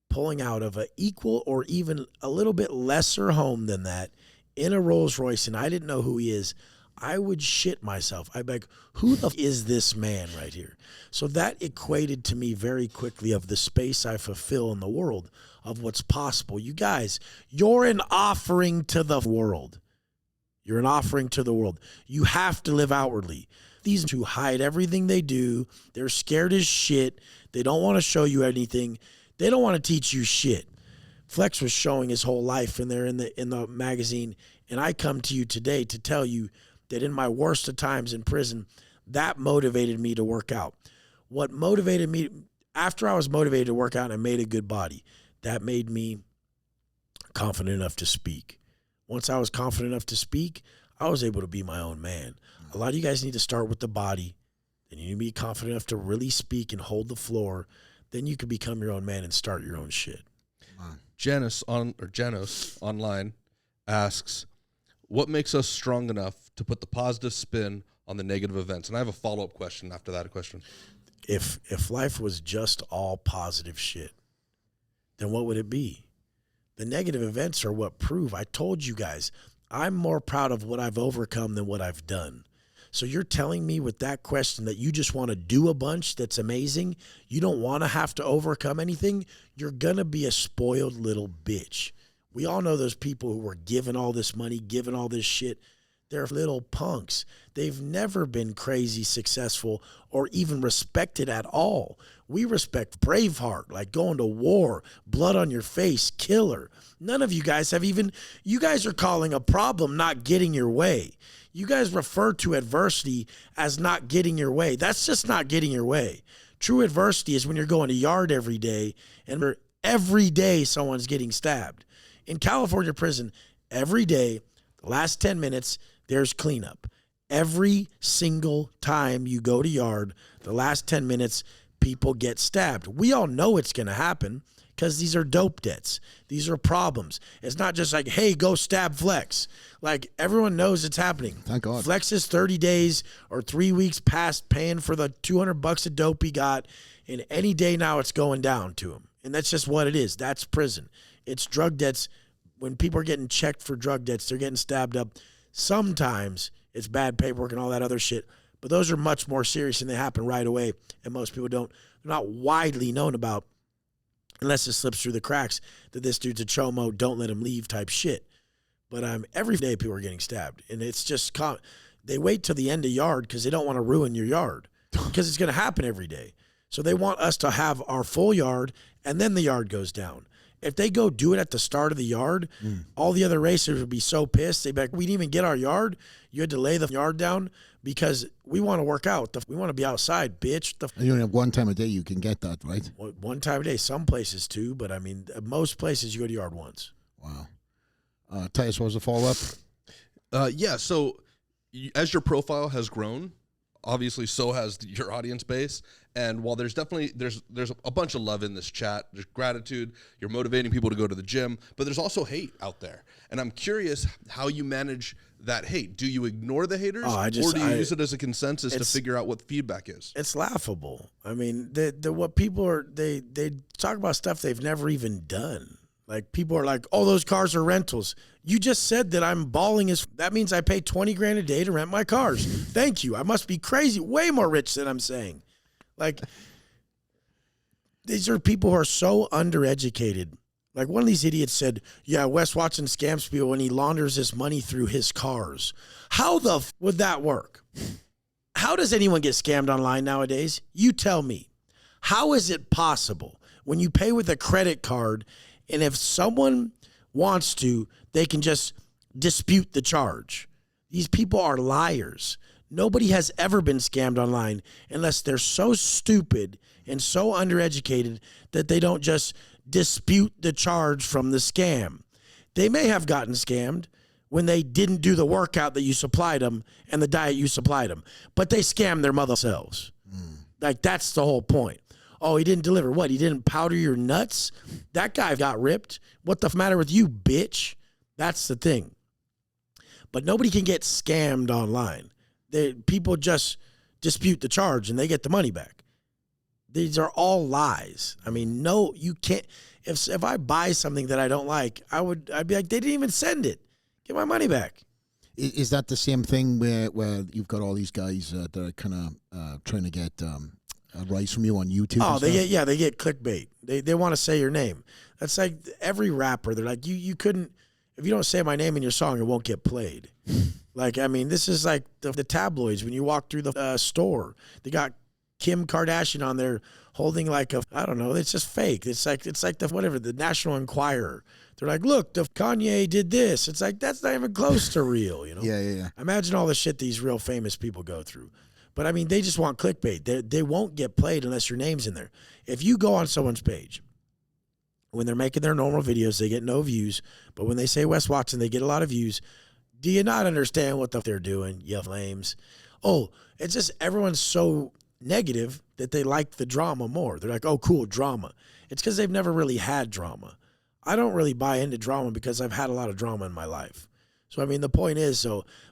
pulling out of an equal or even a little bit lesser home than that in a Rolls Royce, and I didn't know who he is, I would shit myself. I'd be like, who the is this man right here? So that equated to me very quickly of the space I fulfill in the world, of what's possible. You guys, you're an offering to the world. You're an offering to the world. You have to live outwardly. These who hide everything they do, they're scared as shit. They don't want to show you anything. They don't want to teach you shit. Flex was showing his whole life in there in the magazine, and I come to you today to tell you that in my worst of times in prison, that motivated me to work out. What motivated me, after I was motivated to work out and I made a good body, that made me confident enough to speak. Once I was confident enough to speak, I was able to be my own man. A lot of you guys need to start with the body, then you need to be confident enough to really speak and hold the floor. Then you can become your own man and start your own shit. Janos online asks, what makes us strong enough to put the positive spin on the negative events? And I have a follow-up question after that question. If life was just all positive shit, then what would it be? The negative events are what prove. I told you guys, I'm more proud of what I've overcome than what I've done. So you're telling me with that question that you just want to do a bunch that's amazing? You don't want to have to overcome anything? You're going to be a spoiled little bitch. We all know those people who were given all this money, given all this shit. They're little punks. They've never been crazy successful or even respected at all. We respect Braveheart, like going to war, blood on your face, killer. None of you guys have even, you guys are calling a problem not getting your way. You guys refer to adversity as not getting your way. That's just not getting your way. True adversity is when you're going to yard every day and every day someone's getting stabbed. In California prison, every day, the last 10 minutes, there's cleanup. Every single time you go to yard, the last 10 minutes, people get stabbed. We all know it's going to happen because these are dope debts. These are problems. It's not just like, hey, go stab Flex. Like, everyone knows it's happening. Thank God. Flex is 30 days or 3 weeks past paying for the $200 of dope he got, and any day now it's going down to him. And that's just what it is. That's prison. It's drug debts. When people are getting checked for drug debts, they're getting stabbed up. Sometimes it's bad paperwork and all that other shit, but those are much more serious and they happen right away, and most people they're not widely known about unless it slips through the cracks that this dude's a chomo, don't let him leave type shit. But every day people are getting stabbed, and it's just they wait till the end of yard because they don't want to ruin your yard because it's going to happen every day. So they want us to have our full yard, and then the yard goes down. If they go do it at the start of the yard, all the other racers would be so pissed. They'd be like, we didn't even get our yard. You had to lay the yard down because we want to work out. We want to be outside, bitch. You only have one time a day you can get that, right? One time a day. Some places too, but I mean, most places you go to yard once. Wow. Titus, what was the follow-up? Yeah, so as your profile has grown, obviously so has your audience base, and while there's definitely there's a bunch of love in this chat, there's gratitude, you're motivating people to go to the gym, but there's also hate out there, and I'm curious how you manage that hate. Do you ignore the haters, or do you use it as a consensus to figure out what feedback is? It's laughable. I mean, what people are they talk about stuff they've never even done. Like, people are like, oh, those cars are rentals. You just said that I'm balling that means I pay 20 grand a day to rent my cars. Thank you. I must be crazy, way more rich than I'm saying. Like, these are people who are so undereducated. Like, one of these idiots said, yeah, Wes Watson scams people when he launders his money through his cars. How the would that work? How does anyone get scammed online nowadays? You tell me. How is it possible when you pay with a credit card, and if someone wants to, they can just dispute the charge? These people are liars. Nobody has ever been scammed online unless they're so stupid and so undereducated that they don't just dispute the charge from the scam. They may have gotten scammed when they didn't do the workout that you supplied them and the diet you supplied them, but they scammed their mother selves. Like, that's the whole point. Oh, he didn't deliver. What? He didn't powder your nuts? That guy got ripped. What the matter with you, bitch? That's the thing. But nobody can get scammed online. People just dispute the charge and they get the money back. These are all lies. I mean, no, you can't. If I buy something that I don't like, I'd be like, they didn't even send it. Get my money back. Is that the same thing where you've got all these guys that are kind of trying to get rise from you on YouTube? Oh, they get clickbait. They want to say your name. That's like every rapper. They're like, you couldn't, if you don't say my name in your song, it won't get played. Like, I mean, this is like the tabloids. When you walk through the store, they got Kim Kardashian on there holding like I don't know, it's just fake. It's like the National Enquirer. They're like, look, the Kanye did this. It's like, that's not even close to real, you know? Yeah. Imagine all the shit these real famous people go through. But I mean, they just want clickbait. They won't get played unless your name's in there. If you go on someone's page, when they're making their normal videos, they get no views. But when they say Wes Watson, they get a lot of views. Do you not understand what they're doing, you flames? Oh, it's just everyone's so negative that they like the drama more. They're like, oh, cool, drama. It's because they've never really had drama. I don't really buy into drama because I've had a lot of drama in my life. So, I mean, the point is,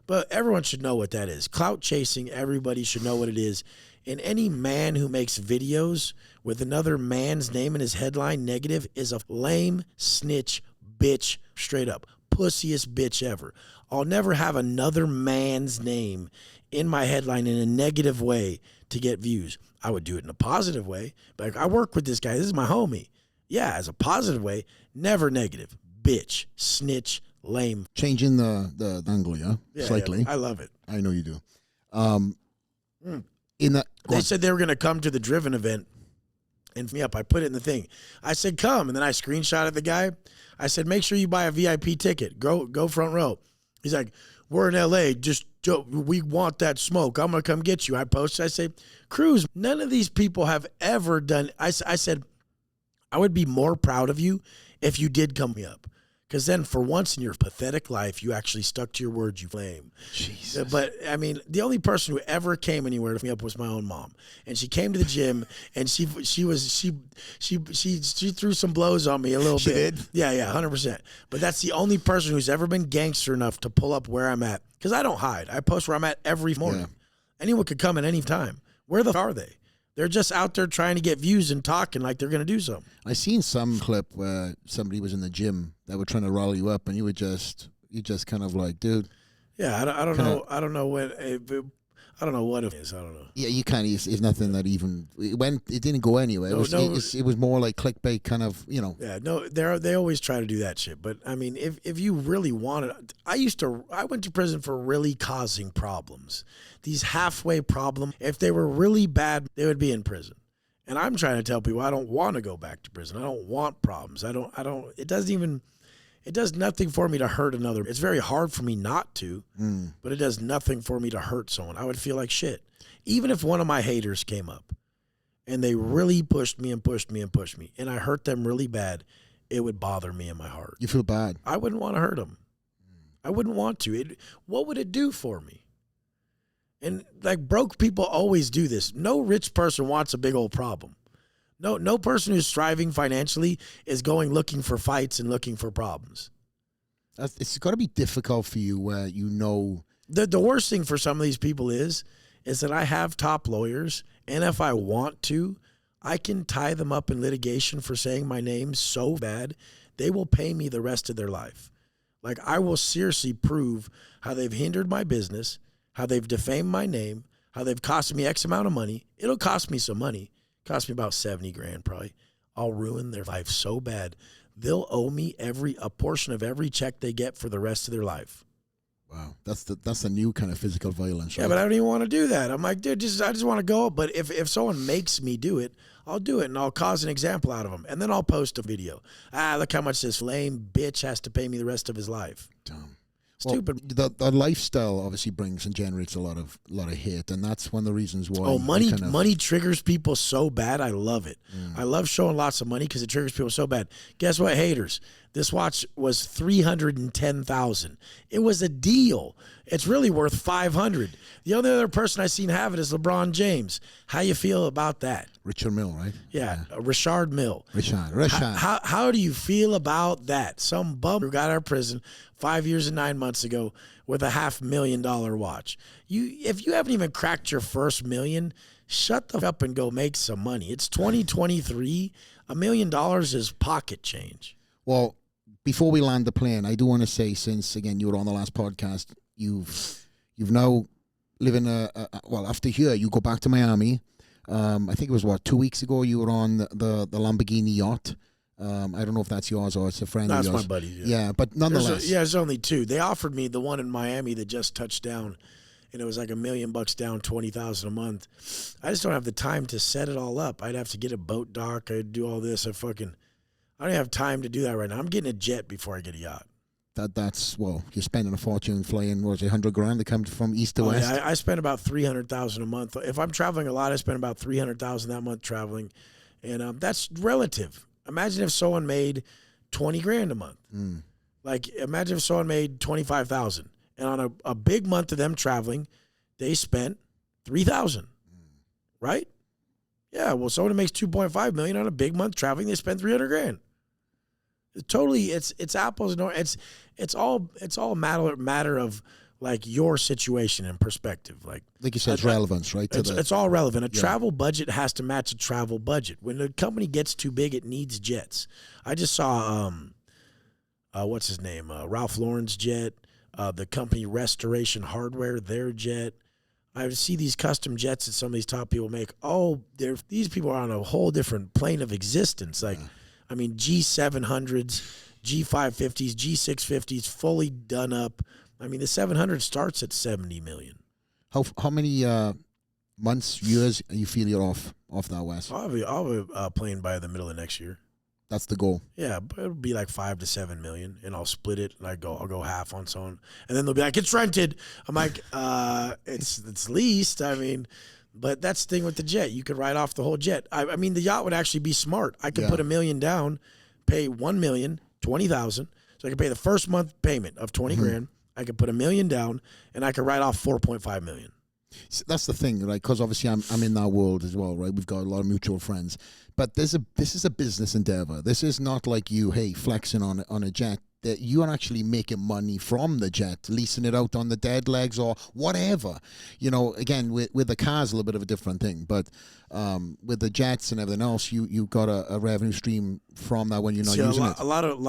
but everyone should know what that is. Clout chasing, everybody should know what it is. And any man who makes videos with another man's name in his headline negative is a lame snitch bitch, straight up. pussiest bitch ever. I'll never have another man's name in my headline in a negative way to get views. I would do it in a positive way. Like, I work with this guy. This is my homie. Yeah, as a positive way, never negative. Bitch, snitch, lame. Changing the angle, yeah? Slightly. Yeah, I love it. I know you do. They said they were going to come to the Driven event and me up. I put it in the thing. I said, come. And then I screenshotted the guy. I said, make sure you buy a VIP ticket. Go front row. He's like, we're in LA. We want that smoke. I'm going to come get you. I posted. I say, Cruz, none of these people have ever done. I said, I would be more proud of you if you did come me up. Because then for once in your pathetic life, you actually stuck to your word, you flame. Jesus. But, I mean, the only person who ever came anywhere to me up was my own mom. And she came to the gym, and she threw some blows on me a little bit. She did? Yeah, 100%. But that's the only person who's ever been gangster enough to pull up where I'm at. Because I don't hide. I post where I'm at every morning. Yeah. Anyone could come at any time. Where the f*** are they? They're just out there trying to get views and talking like they're going to do something. I seen some clip where somebody was in the gym that were trying to rally you up, and you just kind of like, dude. Yeah, I don't know. I don't know when. I don't know what it is. I don't know. Yeah, you kind of. It's nothing that even it didn't go anywhere. It was more like clickbait, kind of. Yeah, no, they always try to do that shit. But I mean, if you really wanted, I went to prison for really causing problems. These halfway problems. If they were really bad, they would be in prison. And I'm trying to tell people I don't want to go back to prison. I don't want problems. I don't. It does nothing for me to hurt another. It's very hard for me not to, but it does nothing for me to hurt someone. I would feel like shit. Even if one of my haters came up and they really pushed me, and I hurt them really bad, it would bother me in my heart. You feel bad? I wouldn't want to hurt them. I wouldn't want to. What would it do for me? And like broke people always do this. No rich person wants a big old problem. No person who's striving financially is going looking for fights and looking for problems. It's got to be difficult for you where The worst thing for some of these people is that I have top lawyers, and if I want to, I can tie them up in litigation for saying my name so bad, they will pay me the rest of their life. Like, I will seriously prove how they've hindered my business, how they've defamed my name, how they've cost me X amount of money. It'll cost me some money. Cost me about $70,000 probably. I'll ruin their life so bad. They'll owe me a portion of every check they get for the rest of their life. Wow. That's the new kind of physical violence, right? Yeah, but I don't even want to do that. I'm like, dude, I just want to go. But if someone makes me do it, I'll do it, and I'll cause an example out of them. And then I'll post a video. Look how much this lame bitch has to pay me the rest of his life. Dumb. Stupid. Well, the lifestyle obviously brings and generates a lot of hate, and that's one of the reasons why. Oh, money triggers people so bad. I love it. I love showing lots of money because it triggers people so bad. Guess what, haters? This watch was $310,000. It was a deal. It's really worth $500. The only other person I seen have it is LeBron James. How you feel about that? Richard Mill, right? Yeah. Richard Mill. Richard. How do you feel about that? Some bum who got out of prison 5 years and 9 months ago with a $500,000 watch. If you haven't even cracked your first million, shut the f up and go make some money. It's 2023. $1 million is pocket change. Well, before we land the plane, I do want to say, since again you were on the last podcast, you've now living after here you go back to Miami. I think it was 2 weeks ago you were on the Lamborghini yacht. I don't know if that's yours or it's a friend of yours. That's my buddy. Yeah, but nonetheless. There's only two. They offered me the one in Miami that just touched down, and it was like $1 million down, $20,000 a month. I just don't have the time to set it all up. I'd have to get a boat dock. I'd do all this. I don't have time to do that right now. I'm getting a jet before I get a yacht. You're spending a fortune flying, $100,000 to come from east to west? Yeah, I spend about $300,000 a month. If I'm traveling a lot, I spend about $300,000 that month traveling, and that's relative. Imagine if someone made $20,000 a month. Like, imagine if someone made $25,000, and on a big month of them traveling, they spent $3,000, right? Yeah. Well, someone who makes $2.5 million on a big month traveling, they spend $300,000. It's apples and oranges. It's all a matter of like your situation and perspective. Like you said, it's relevance, right? It's all relevant. A travel budget has to match a travel budget. When a company gets too big, it needs jets. I just saw what's his name? Ralph Lauren's jet. The company Restoration Hardware, their jet. I see these custom jets that some of these top people make. Oh, these people are on a whole different plane of existence. Like, I mean, G700s, G550s, G650s, fully done up. I mean, the 700 starts at $70 million. How many months, years you feel you're off that, Wes? I'll be playing by the middle of next year. That's the goal. Yeah, but it'll be like 5 to 7 million, and I'll split it. And I'll go half on someone, and then they'll be like, "It's rented." I'm like, "It's leased." I mean, but that's the thing with the jet. You could write off the whole jet. I mean, the yacht would actually be smart. I could put $1 million down, pay $1 million, 20,000. So I could pay the first month payment of 20 grand. I could put $1 million down, and I could write off 4.5 million. So that's the thing, right? Because obviously I'm in that world as well, right? We've got a lot of mutual friends, but this is a business endeavor. This is not like you, hey, flexing on a jet. That you are actually making money from the jet, leasing it out on the dead legs or whatever. You know, again, with the cars, a little bit of a different thing, but with the jets and everything else, you got a revenue stream from that when you're not using it. A lot of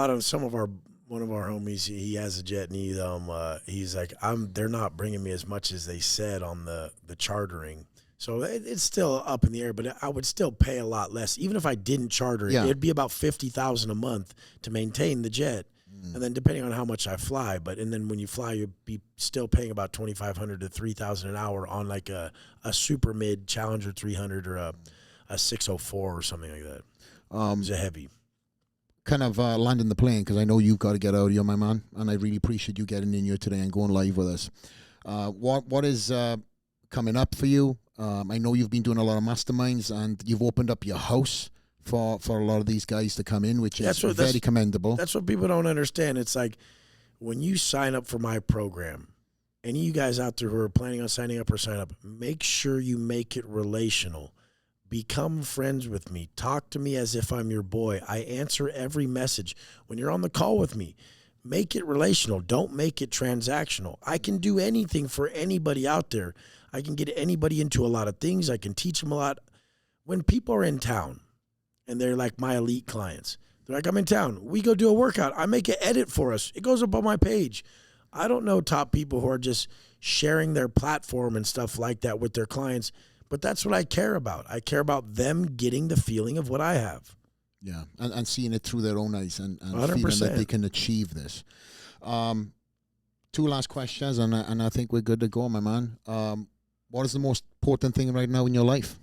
one of our homies, he has a jet, and he's like, they're not bringing me as much as they said on the chartering. So it's still up in the air, but I would still pay a lot less. Even if I didn't charter it, it'd be about $50,000 a month to maintain the jet. And then depending on how much I fly, and then when you fly, you'd be still paying about $2,500 to $3,000 an hour on like a super mid Challenger 300 or a 604 or something like that. It's a heavy. Kind of landing the plane, because I know you've got to get out of here, my man, and I really appreciate you getting in here today and going live with us. What is coming up for you? I know you've been doing a lot of masterminds, and you've opened up your house for a lot of these guys to come in, which is very commendable. That's what people don't understand. It's like when you sign up for my program, any of you guys out there who are planning on signing up or sign up, make sure you make it relational. Become friends with me. Talk to me as if I'm your boy. I answer every message. When you're on the call with me, make it relational. Don't make it transactional. I can do anything for anybody out there. I can get anybody into a lot of things. I can teach them a lot. When people are in town and they're like my elite clients, they're like, I'm in town. We go do a workout. I make an edit for us. It goes up on my page. I don't know top people who are just sharing their platform and stuff like that with their clients. But that's what I care about. I care about them getting the feeling of what I have. Yeah, and seeing it through their own eyes and 100%. Feeling that they can achieve this. 2 last questions, and I think we're good to go, my man. What is the most important thing right now in your life?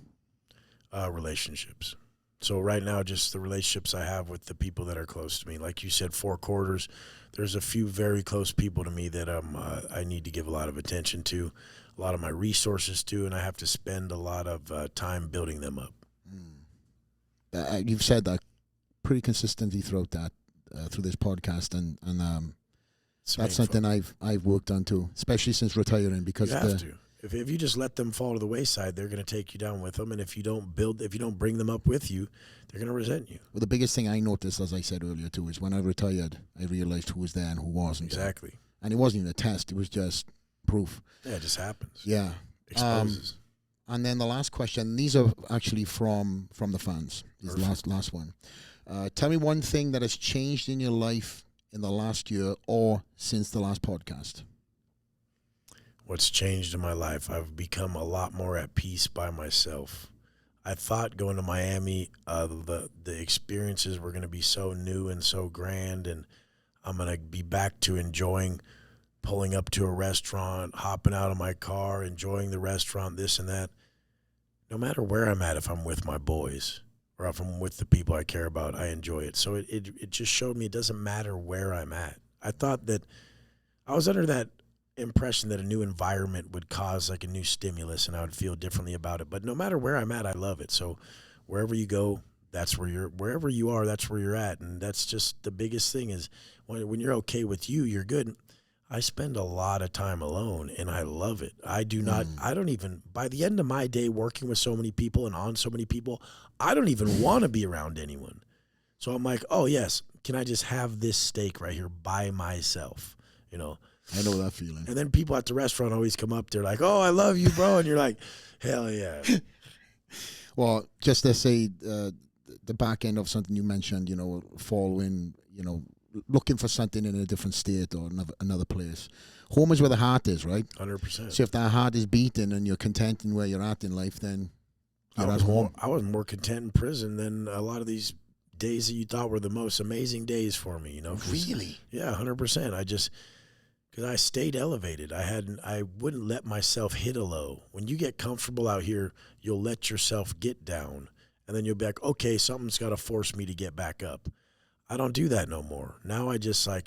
Relationships. So right now, just the relationships I have with the people that are close to me. Like you said, 4 quarters. There's a few very close people to me that I need to give a lot of attention to, a lot of my resources to, and I have to spend a lot of time building them up. You've said that pretty consistently throughout through this podcast, and that's something I've worked on too, especially since retiring. Because you have to. If you just let them fall to the wayside, they're going to take you down with them, and if you don't bring them up with you, they're going to resent you. Well, the biggest thing I noticed, as I said earlier too, is when I retired, I realized who was there and who wasn't. Exactly. And it wasn't even a test; it was just proof. Yeah, it just happens. Yeah. Exposes. And then the last question, these are actually from the fans. This is the last one. Tell me one thing that has changed in your life in the last year or since the last podcast. What's changed in my life? I've become a lot more at peace by myself. I thought going to Miami, the experiences were going to be so new and so grand, and I'm going to be back to enjoying pulling up to a restaurant, hopping out of my car, enjoying the restaurant, this and that. No matter where I'm at, if I'm with my boys or if I'm with the people I care about, I enjoy it. So it just showed me it doesn't matter where I'm at. I thought that I was under that impression that a new environment would cause like a new stimulus and I would feel differently about it. But no matter where I'm at, I love it. So wherever you go, wherever you are, that's where you're at. And that's just the biggest thing is when you're okay with you, you're good. I spend a lot of time alone and I love it. I don't even, by the end of my day working with so many people and on so many people, I don't even want to be around anyone. So I'm like, oh yes, can I just have this steak right here by myself? You know? I know that feeling. And then people at the restaurant always come up, they're like, oh, I love you, bro. And you're like, hell yeah. Well, just to say the back end of something you mentioned, following, looking for something in a different state or another place. Home is where the heart is, right? 100%. So if that heart is beating and you're content in where you're at in life, then you're at home. I was more content in prison than a lot of these days that you thought were the most amazing days for me, you know. Really? Yeah, 100%. Because I stayed elevated. I wouldn't let myself hit a low. When you get comfortable out here, you'll let yourself get down, and then you'll be like, okay, something's got to force me to get back up. I don't do that no more. Now I just I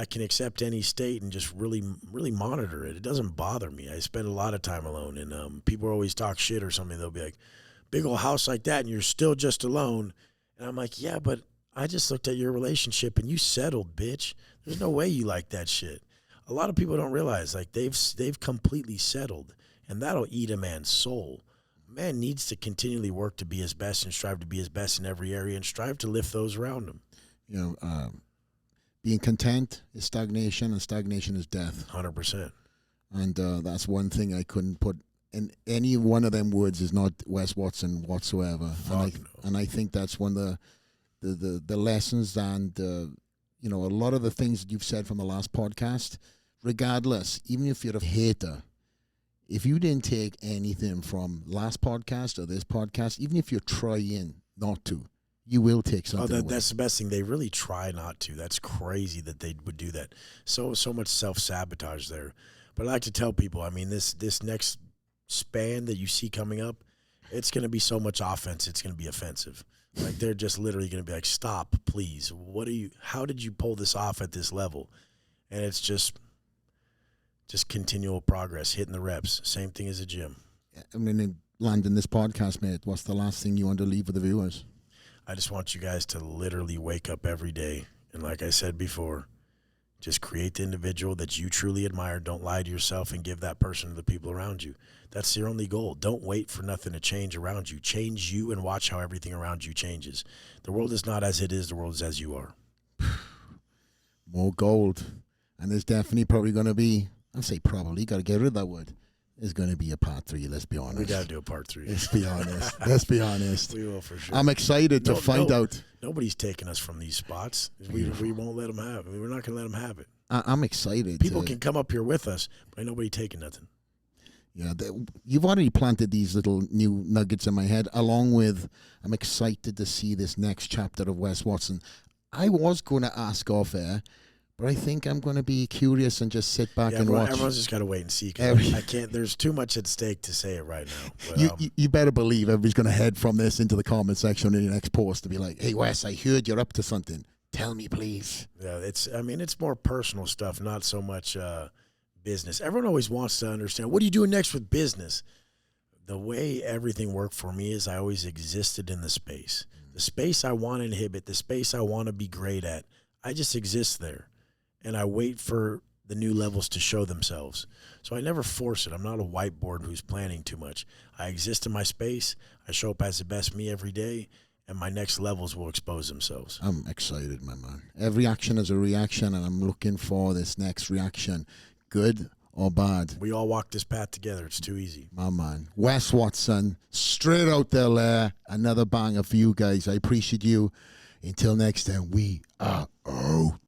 can accept any state and just really, really monitor it. It doesn't bother me. I spend a lot of time alone, and people always talk shit or something. They'll be like, big old house like that, and you're still just alone. And I'm like, yeah, but I just looked at your relationship, and you settled, bitch. There's no way you like that shit. A lot of people don't realize, like, they've completely settled, and that'll eat a man's soul. A man needs to continually work to be his best and strive to be his best in every area and strive to lift those around him. You know, being content is stagnation, and stagnation is death. 100%. And that's one thing I couldn't put in any one of them words is not Wes Watson whatsoever. And I think that's one of the lessons and, you know, a lot of the things that you've said from the last podcast, regardless, even if you're a hater, if you didn't take anything from last podcast or this podcast, even if you're trying not to, you will take something away. That's the best thing. They really try not to. That's crazy that they would do that. So much self-sabotage there. But I like to tell people, I mean, this next span that you see coming up, it's going to be so much offense, it's going to be offensive. Like, they're just literally going to be like, stop, please. How did you pull this off at this level? And it's just continual progress, hitting the reps. Same thing as a gym. I mean, landing this podcast, mate, what's the last thing you want to leave with the viewers? I just want you guys to literally wake up every day. And like I said before, just create the individual that you truly admire. Don't lie to yourself and give that person to the people around you. That's your only goal. Don't wait for nothing to change around you. Change you and watch how everything around you changes. The world is not as it is. The world is as you are. More gold. And there's definitely probably going to be, I say probably, got to get rid of that word. There's going to be a part 3, let's be honest. We got to do a part 3. Let's be honest. Let's be honest. We will for sure. I'm excited to find out. Nobody's taking us from these spots. We won't let them have it. We're not going to let them have it. I'm excited. People can come up here with us, but ain't nobody taking nothing. Yeah, you've already planted these little new nuggets in my head, along with I'm excited to see this next chapter of Wes Watson. I was going to ask off air, but I think I'm going to be curious and just sit back and watch. Everyone's just got to wait and see. Cause I can't. There's too much at stake to say it right now. But, you better believe everybody's going to head from this into the comment section in your next post to be like, "Hey Wes, I heard you're up to something. Tell me, please." Yeah, it's more personal stuff, not so much business. Everyone always wants to understand, what are you doing next with business? The way everything worked for me is I always existed in the space. The space I want to inhibit, the space I want to be great at, I just exist there. And I wait for the new levels to show themselves. So I never force it. I'm not a whiteboard who's planning too much. I exist in my space. I show up as the best me every day, and my next levels will expose themselves. I'm excited, my man. Every action is a reaction, and I'm looking for this next reaction, good or bad. We all walk this path together. It's too easy. My man. Wes Watson, straight out the lair. Another banger for you guys. I appreciate you. Until next time, we are out.